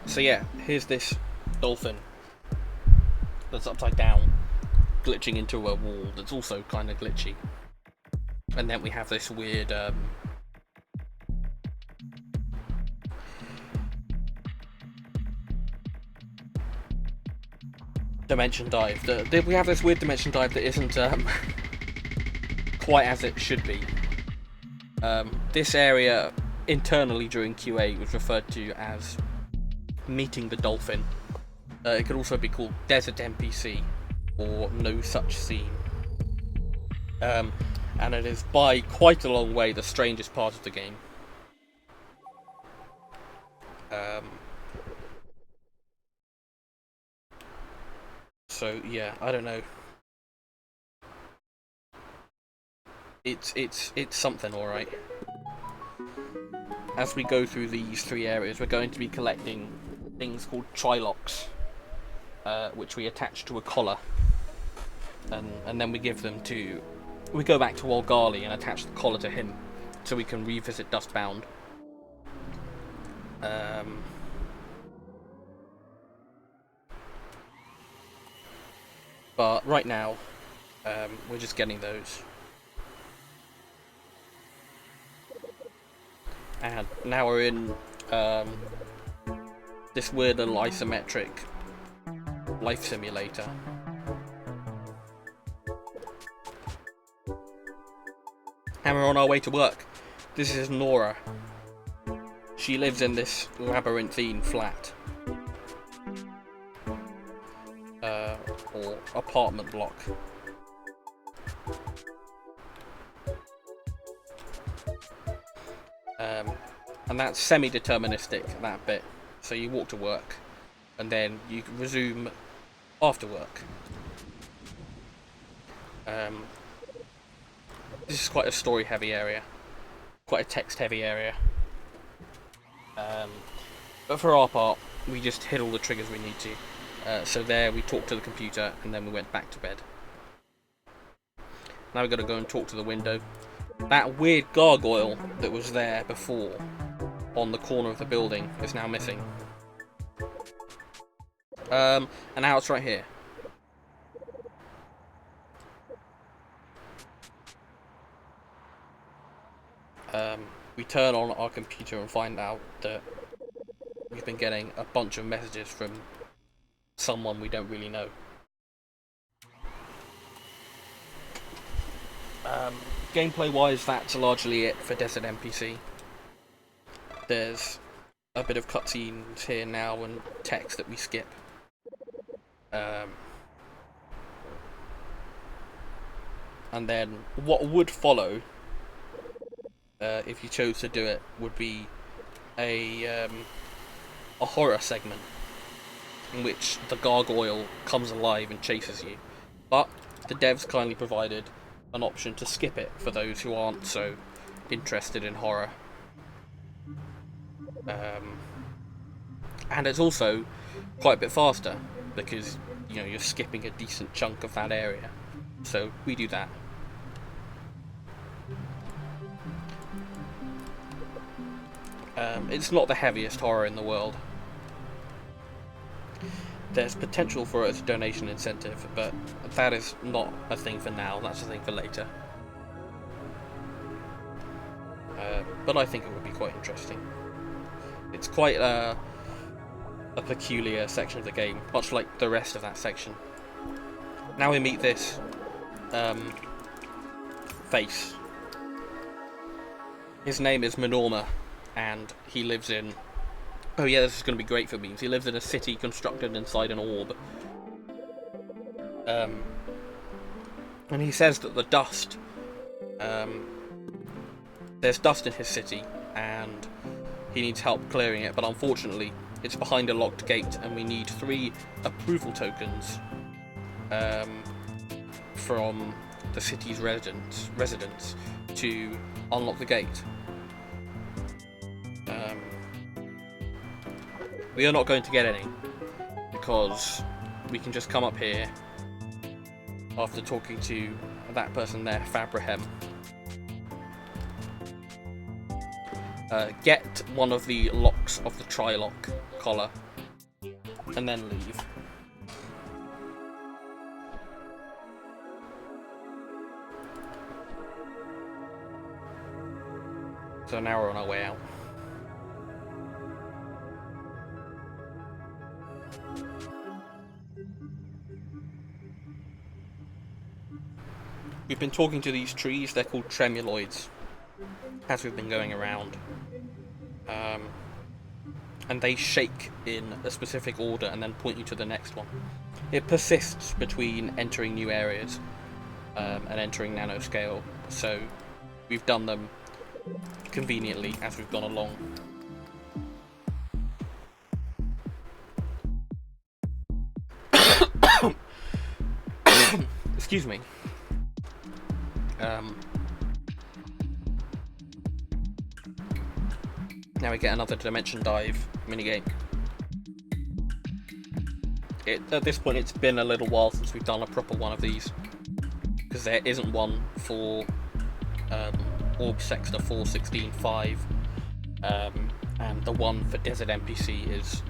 So yeah, here's this dolphin that's upside down, glitching into a wall that's also kind of glitchy. And then we have this weird dimension dive. We have this weird dimension dive that isn't quite as it should be. This area internally during QA was referred to as meeting the dolphin. It could also be called Desert NPC or No Such Scene. And it is by quite a long way the strangest part of the game. So yeah, I don't know. It's something, alright. As we go through these 3 areas, we're going to be collecting things called Trilocks, which we attach to a collar, and then we give them to. We go back to Walgali and attach the collar to him, so we can revisit Dustbound. But right now, we're just getting those. And now we're in this weird little isometric life simulator. And we're on our way to work. This is Nora. She lives in this labyrinthine flat. Or apartment block. And that's semi-deterministic, that bit. So you walk to work, and then you resume after work. This is quite a story-heavy area. Quite a text-heavy area. But for our part, we just hit all the triggers we need to. So there, we talked to the computer, and then we went back to bed. Now we've got to go and talk to the window. That weird gargoyle that was there before, on the corner of the building, is now missing. And now it's right here. We turn on our computer and find out that we've been getting a bunch of messages from someone we don't really know. Gameplay wise, that's largely it for Desert NPC. There's a bit of cutscenes here now and text that we skip. And then what would follow, if you chose to do it, would be a horror segment in which the gargoyle comes alive and chases you. But the devs kindly provided an option to skip it for those who aren't so interested in horror. And it's also quite a bit faster because, you know, you're skipping a decent chunk of that area. So we do that. It's not the heaviest horror in the world. There's potential for it as a donation incentive, but that is not a thing for now, that's a thing for later. But I think it would be quite interesting. It's quite a peculiar section of the game, much like the rest of that section. Now we meet this face. His name is Menorma, and he lives in... Oh yeah, this is going to be great for memes. He lives in a city constructed inside an orb. And he says that the dust... there's dust in his city, and he needs help clearing it, but unfortunately it's behind a locked gate, and we need 3 approval tokens from the city's residents to unlock the gate. We are not going to get any, because we can just come up here after talking to that person there, Fabrahem. Get one of the locks of the tri-lock collar, and then leave. So now we're on our way out. We've been talking to these trees, they're called tremuloids, as we've been going around. And they shake in a specific order and then point you to the next one. It persists between entering new areas and entering nanoscale, so we've done them conveniently as we've gone along. Excuse me. Now we get another dimension dive minigame. At this point it's been a little while since we've done a proper one of these, because there isn't one for Orb Sector 4.16.5, and the one for Desert NPC is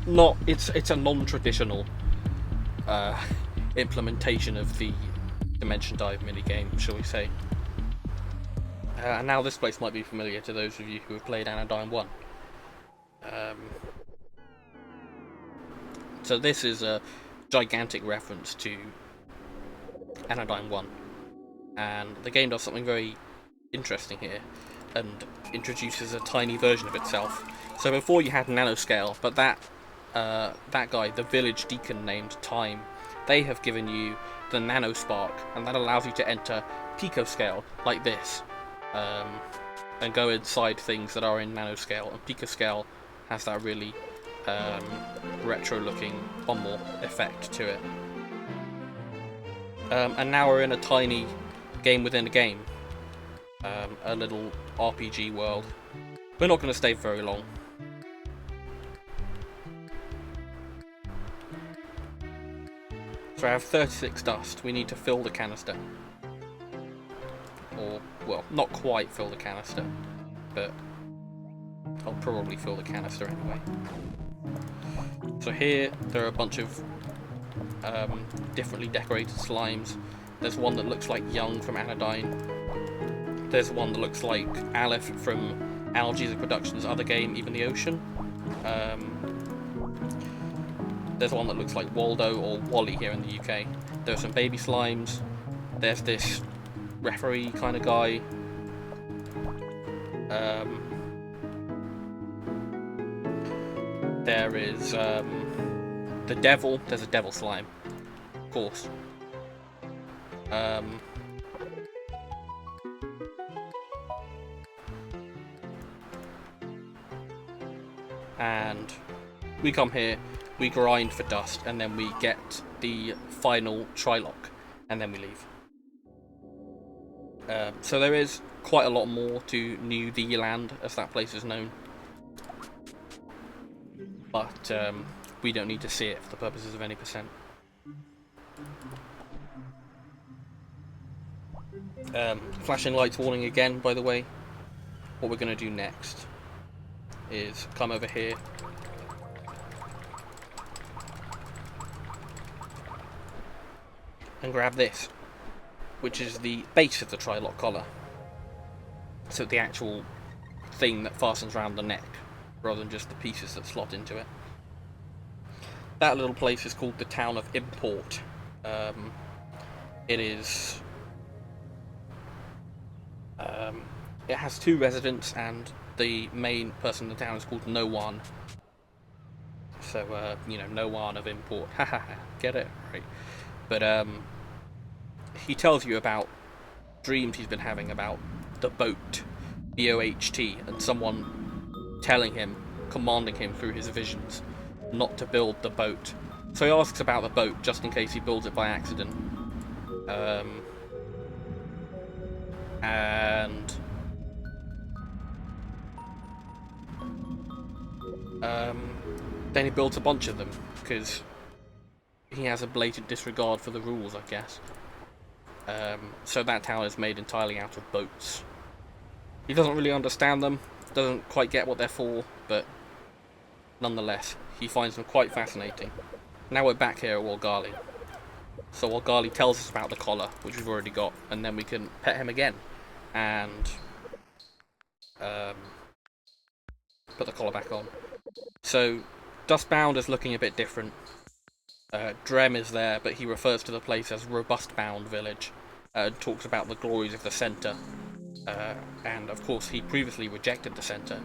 not. It's a non-traditional implementation of the dimension dive minigame, shall we say. And now this place might be familiar to those of you who have played Anodyne 1. So this is a gigantic reference to Anodyne 1, and the game does something very interesting here and introduces a tiny version of itself. So before you had nanoscale, but that guy, the village deacon named Time, they have given you the nanospark, and that allows you to enter picoscale like this, and go inside things that are in nanoscale. And picoscale has that really retro-looking more effect to it. And now we're in a tiny game within a game, a little RPG world. We're not going to stay very long. So I have 36 dust. We need to fill the canister. Or, well, not quite fill the canister, but I'll probably fill the canister anyway. So here, there are a bunch of differently decorated slimes. There's one that looks like Young from Anodyne. There's one that looks like Aleph from Algae Productions' other game, Even the Ocean. There's one that looks like Waldo or Wally here in the UK. There are some baby slimes. There's this referee kind of guy. There is the devil. There's a devil slime, of course. And we come here, we grind for dust, and then we get the final Trilock, and then we leave. So there is quite a lot more to New the Land, as that place is known. But we don't need to see it for the purposes of any percent. Flashing lights warning again, by the way. What we're going to do next is come over here. And grab this, which is the base of the Trilock collar. So the actual thing that fastens around the neck, rather than just the pieces that slot into it. That little place is called the Town of Import. It is... it has 2 residents, and the main person in the town is called No One. So, you know, No One of Import. Haha, get it? Right. But, he tells you about dreams he's been having about the boat, B-O-H-T, and someone telling him, commanding him through his visions, not to build the boat. So he asks about the boat, just in case he builds it by accident. Then he builds a bunch of them, because he has a blatant disregard for the rules, I guess. So that town is made entirely out of boats. He doesn't really understand them, doesn't quite get what they're for, but nonetheless, he finds them quite fascinating. Now we're back here at Walgali. So Walgali tells us about the collar, which we've already got, and then we can pet him again, and put the collar back on. So, Dustbound is looking a bit different. Drem is there, but he refers to the place as Robustbound Village, and talks about the glories of the centre. And of course, he previously rejected the centre.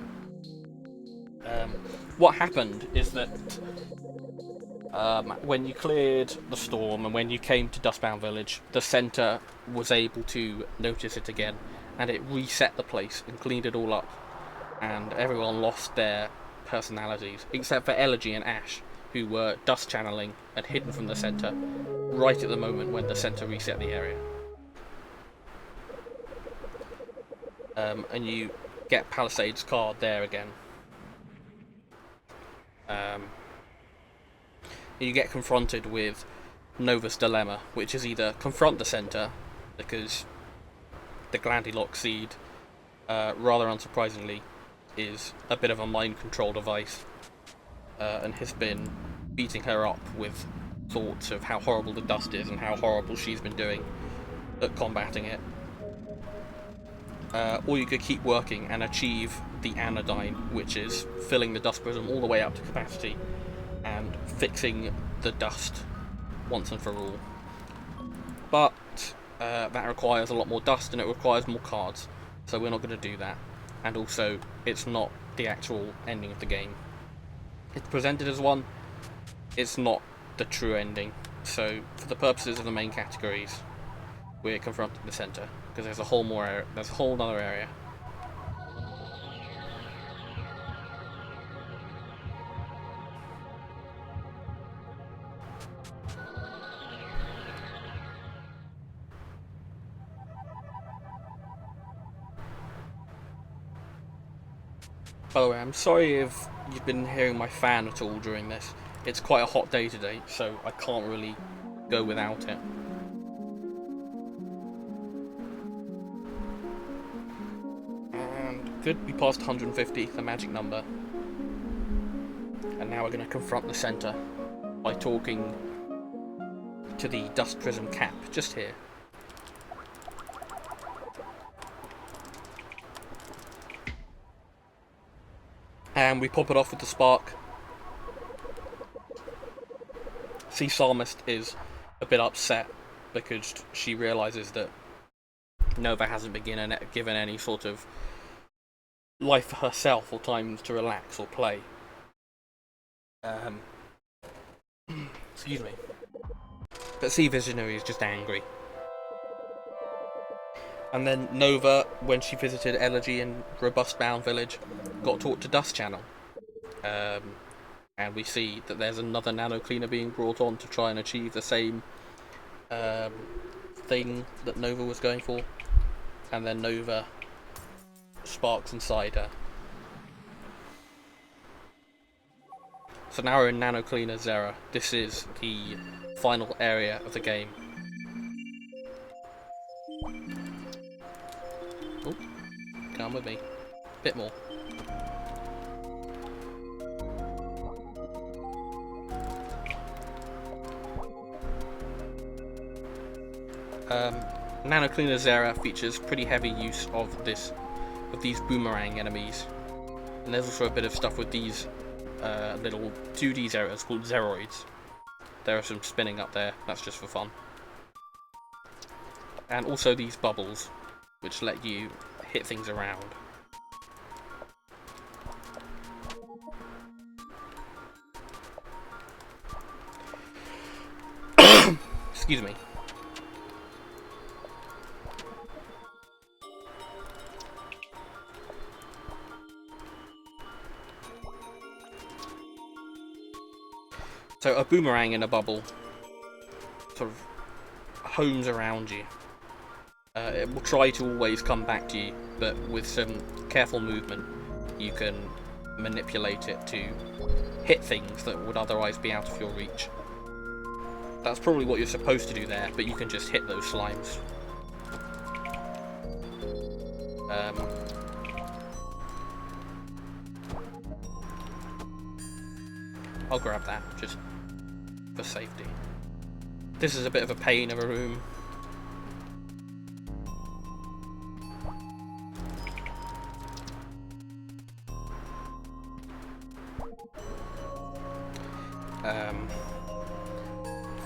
What happened is that when you cleared the storm and when you came to Dustbound Village, the centre was able to notice it again, and it reset the place and cleaned it all up, and everyone lost their personalities, except for Elegy and Ash, who were dust channeling and hidden from the centre right at the moment when the centre reset the area. And you get Palisade's card there again. You get confronted with Nova's dilemma, which is either confront the centre, because the Glandilock seed, rather unsurprisingly, is a bit of a mind control device, and has been beating her up with thoughts of how horrible the dust is and how horrible she's been doing at combating it. Or you could keep working and achieve the Anodyne, which is filling the dust prism all the way up to capacity and fixing the dust once and for all. But that requires a lot more dust and it requires more cards, so we're not going to do that. And also, it's not the actual ending of the game. It's presented as one, it's not the true ending. So, for the purposes of the main categories, we're confronting the centre, because there's a whole other area. By the way, I'm sorry if you've been hearing my fan at all during this. It's quite a hot day today, so I can't really go without it. And good, we passed 150, the magic number. And now we're going to confront the centre by talking to the dust prism cap, just here. And we pop it off with the spark. Sea Psalmist is a bit upset because she realises that Nova hasn't been given any sort of life for herself or time to relax or play. Excuse me. But Sea Visionary is just angry. And then Nova, when she visited Elegy in Robust Bound Village, got taught to Dust Channel. And we see that there's another nano cleaner being brought on to try and achieve the same thing that Nova was going for. And then Nova sparks inside her. So now we're in Nano Cleaner Zera. This is the final area of the game. Oh, come with me. Bit more. Nano Cleaner Zera features pretty heavy use of these boomerang enemies, and there's also a bit of stuff with these little 2D Zeras called Zeroids. There are some spinning up there, that's just for fun. And also these bubbles, which let you hit things around. Excuse me. So a boomerang in a bubble sort of homes around you. It will try to always come back to you, but with some careful movement you can manipulate it to hit things that would otherwise be out of your reach. That's probably what you're supposed to do there, but you can just hit those slimes. I'll grab that, just for safety. This is a bit of a pain of a room.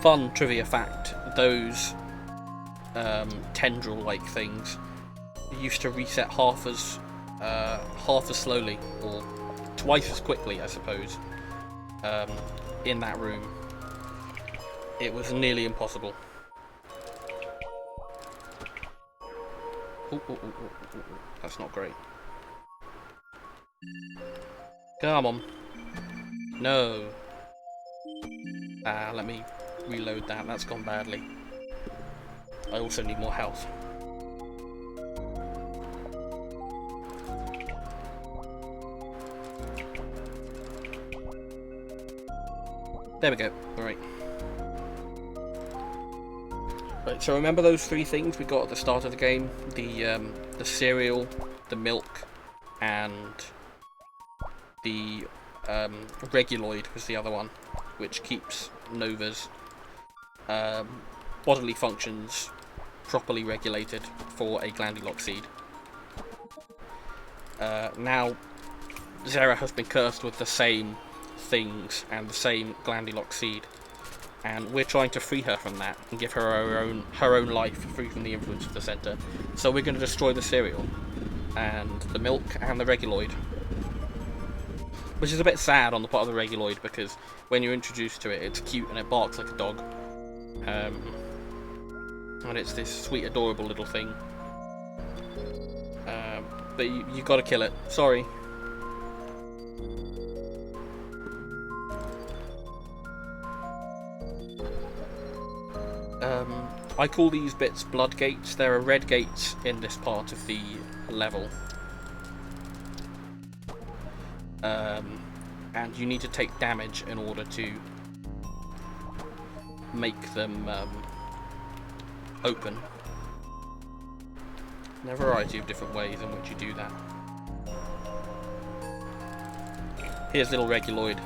Fun trivia fact, those tendril-like things used to reset half as slowly, or twice as quickly, I suppose, in that room. It was nearly impossible. Ooh, that's not great. Come on. No. Let me reload that. That's gone badly. I also need more health. There we go. Alright. Right, so remember those three things we got at the start of the game? The cereal, the milk, and the reguloid was the other one, which keeps Nova's bodily functions properly regulated for a Glandulock seed. Now Zera has been cursed with the same things and the same Glandilock seed, and we're trying to free her from that and give her her own life free from the influence of the centre. So we're going to destroy the cereal and the milk and the Reguloid, which is a bit sad on the part of the Reguloid because when you're introduced to it, it's cute and it barks like a dog, and it's this sweet, adorable little thing. But you got to kill it. Sorry. I call these bits blood gates. There are red gates in this part of the level. And you need to take damage in order to make them open. There are a variety of different ways in which you do that. Here's little Reguloid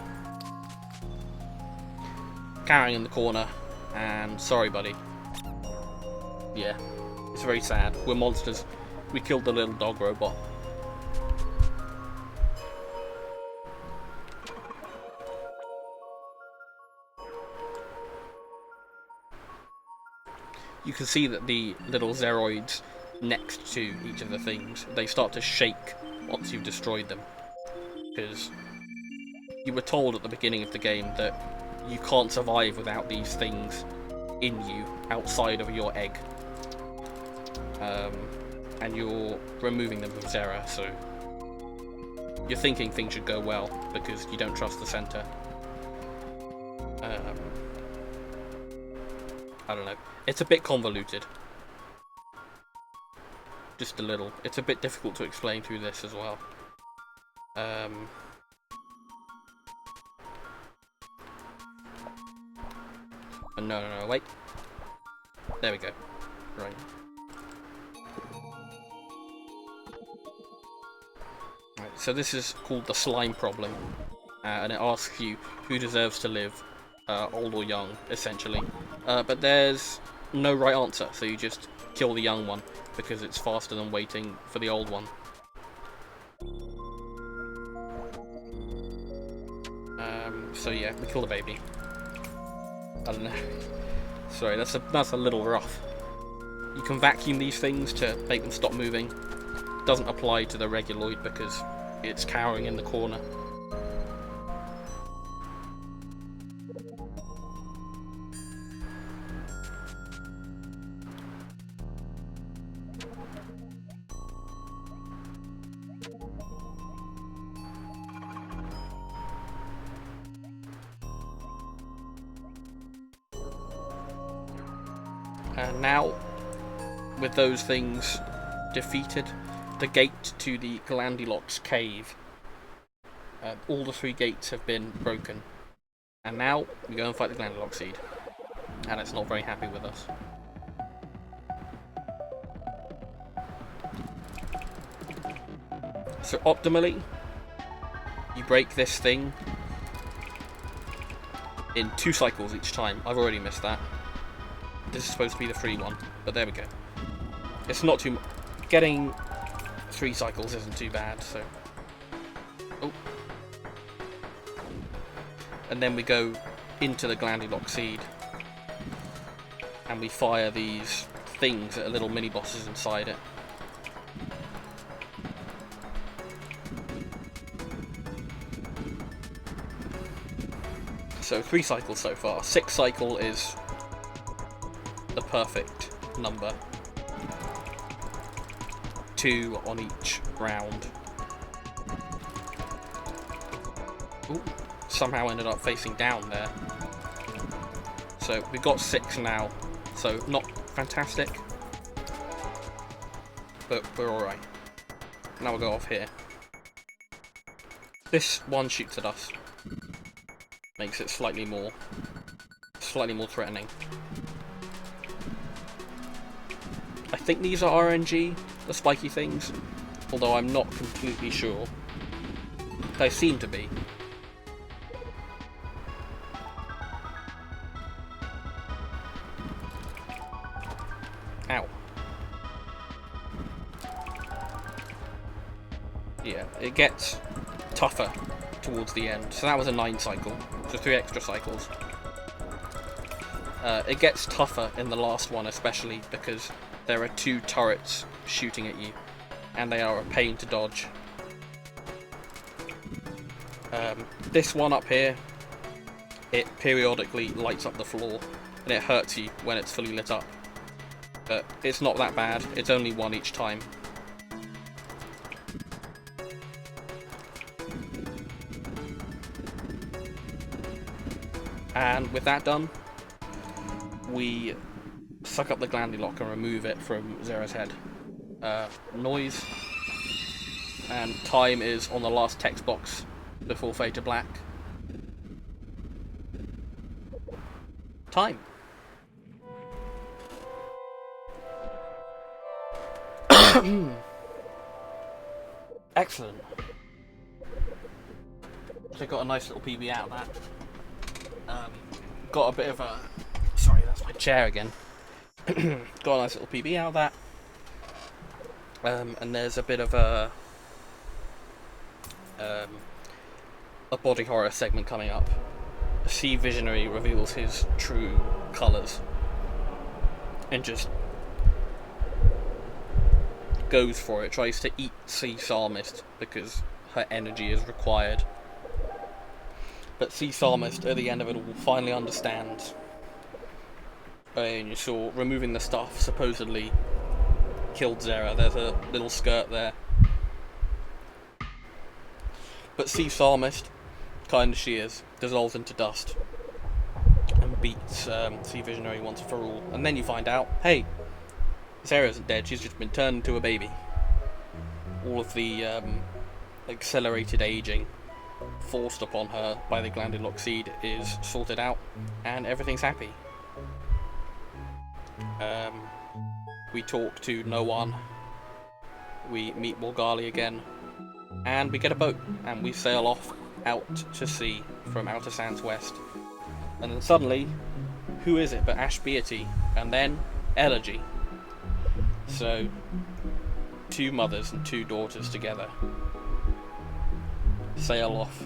cowering in the corner, and sorry buddy. Yeah, it's very sad. We're monsters. We killed the little dog robot. You can see that the little Zeroids next to each of the things, they start to shake once you've destroyed them. Because you were told at the beginning of the game that you can't survive without these things in you outside of your egg. And you're removing them from Zera, so you're thinking things should go well because you don't trust the center. I don't know. It's a bit convoluted. Just a little. It's a bit difficult to explain through this as well. No, wait. There we go. Right. Right, so this is called the slime problem, and it asks you who deserves to live, old or young, essentially. But there's no right answer, so you just kill the young one, because it's faster than waiting for the old one. So yeah, we kill the baby. I don't know. Sorry, that's a little rough. You can vacuum these things to make them stop moving. Doesn't apply to the Reguloid because it's cowering in the corner. And now, with those things defeated, the gate to the Glandilock's cave, all the 3 gates have been broken. And now, we go and fight the Glandilock seed. And it's not very happy with us. So optimally, you break this thing in 2 cycles each time. I've already missed that. This is supposed to be the free one, but there we go. It's not too much. Getting 3 cycles isn't too bad, so. Oh. And then we go into the Glandilock seed. And we fire these things at little mini bosses inside it. So 3 cycles so far. 6th cycle is the perfect number. 2 on each round. Ooh, somehow ended up facing down there. So we've got 6 now, so not fantastic, but we're alright. Now we'll go off here. This one shoots at us. Makes it slightly more threatening. I think these are RNG, the spiky things, although I'm not completely sure. They seem to be. Ow. Yeah, it gets tougher towards the end. So that was a 9 cycle, so 3 extra cycles. It gets tougher in the last one, especially because there are 2 turrets shooting at you, and they are a pain to dodge. This one up here, it periodically lights up the floor, and it hurts you when it's fully lit up. But it's not that bad, it's only 1 each time. And with that done, we suck up the Glandylock and remove it from Zera's head. Noise and time is on the last text box before fade to black. Time. Excellent. So got a nice little PB out of that. Got a bit of a... Sorry, that's my chair again. Got a nice little PB out of that. And there's a bit of a body horror segment coming up. A sea visionary reveals his true colours and just goes for it, tries to eat Sea Psalmist because her energy is required. But Sea Psalmist, at the end of it all, finally understands. And you saw removing the stuff supposedly killed Zera. There's a little skirt there. But Sea Psalmist, kind as she is, dissolves into dust and beats Sea Visionary once for all. And then you find out, hey, Zera isn't dead, she's just been turned into a baby. All of the accelerated aging forced upon her by the Glandylock seed is sorted out, and everything's happy. We talk to no one, we meet Morgali again, and we get a boat, and we sail off out to sea from Outer Sands West. And then suddenly, who is it but Ash Beatty, and then Elegy. So, 2 mothers and 2 daughters together sail off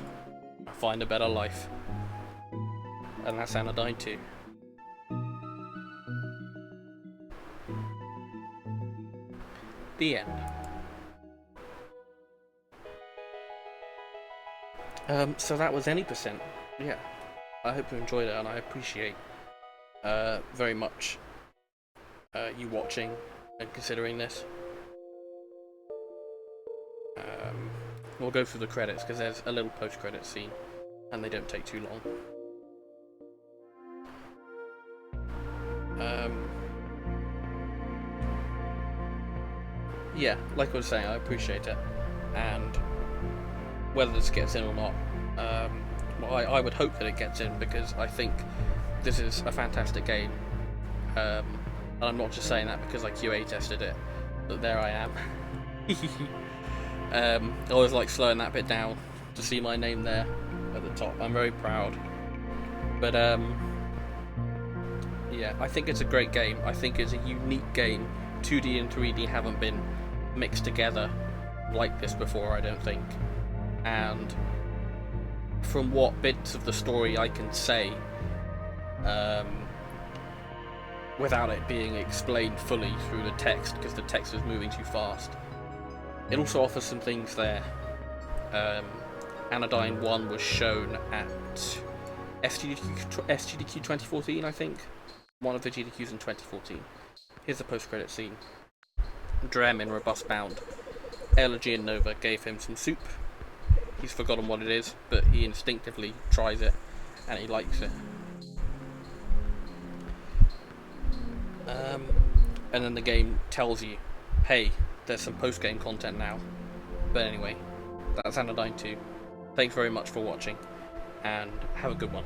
and find a better life. And that's Anodyne 2. The end. So that was Any Percent. Yeah. I hope you enjoyed it, and I appreciate very much you watching and considering this. We'll go through the credits because there's a little post-credit scene and they don't take too long. Yeah, like I was saying, I appreciate it, and whether this gets in or not, well, I would hope that it gets in because I think this is a fantastic game, and I'm not just saying that because I QA tested it, but there I am. I always like slowing that bit down to see my name there at the top. I'm very proud. But yeah, I think it's a great game. I think it's a unique game. 2D and 3D haven't been mixed together like this before, I don't think. And from what bits of the story I can say, without it being explained fully through the text, because the text is moving too fast, it also offers some things there. Anodyne 1 was shown at SGDQ 2014, I think. One of the GDQs in 2014. Here's the post-credit scene. Drem in Robust Bound. Elegy and Nova gave him some soup. He's forgotten what it is, but he instinctively tries it, and he likes it. And then the game tells you, hey, there's some post-game content now. But anyway, that's Anodyne 2. Thanks very much for watching, and have a good one.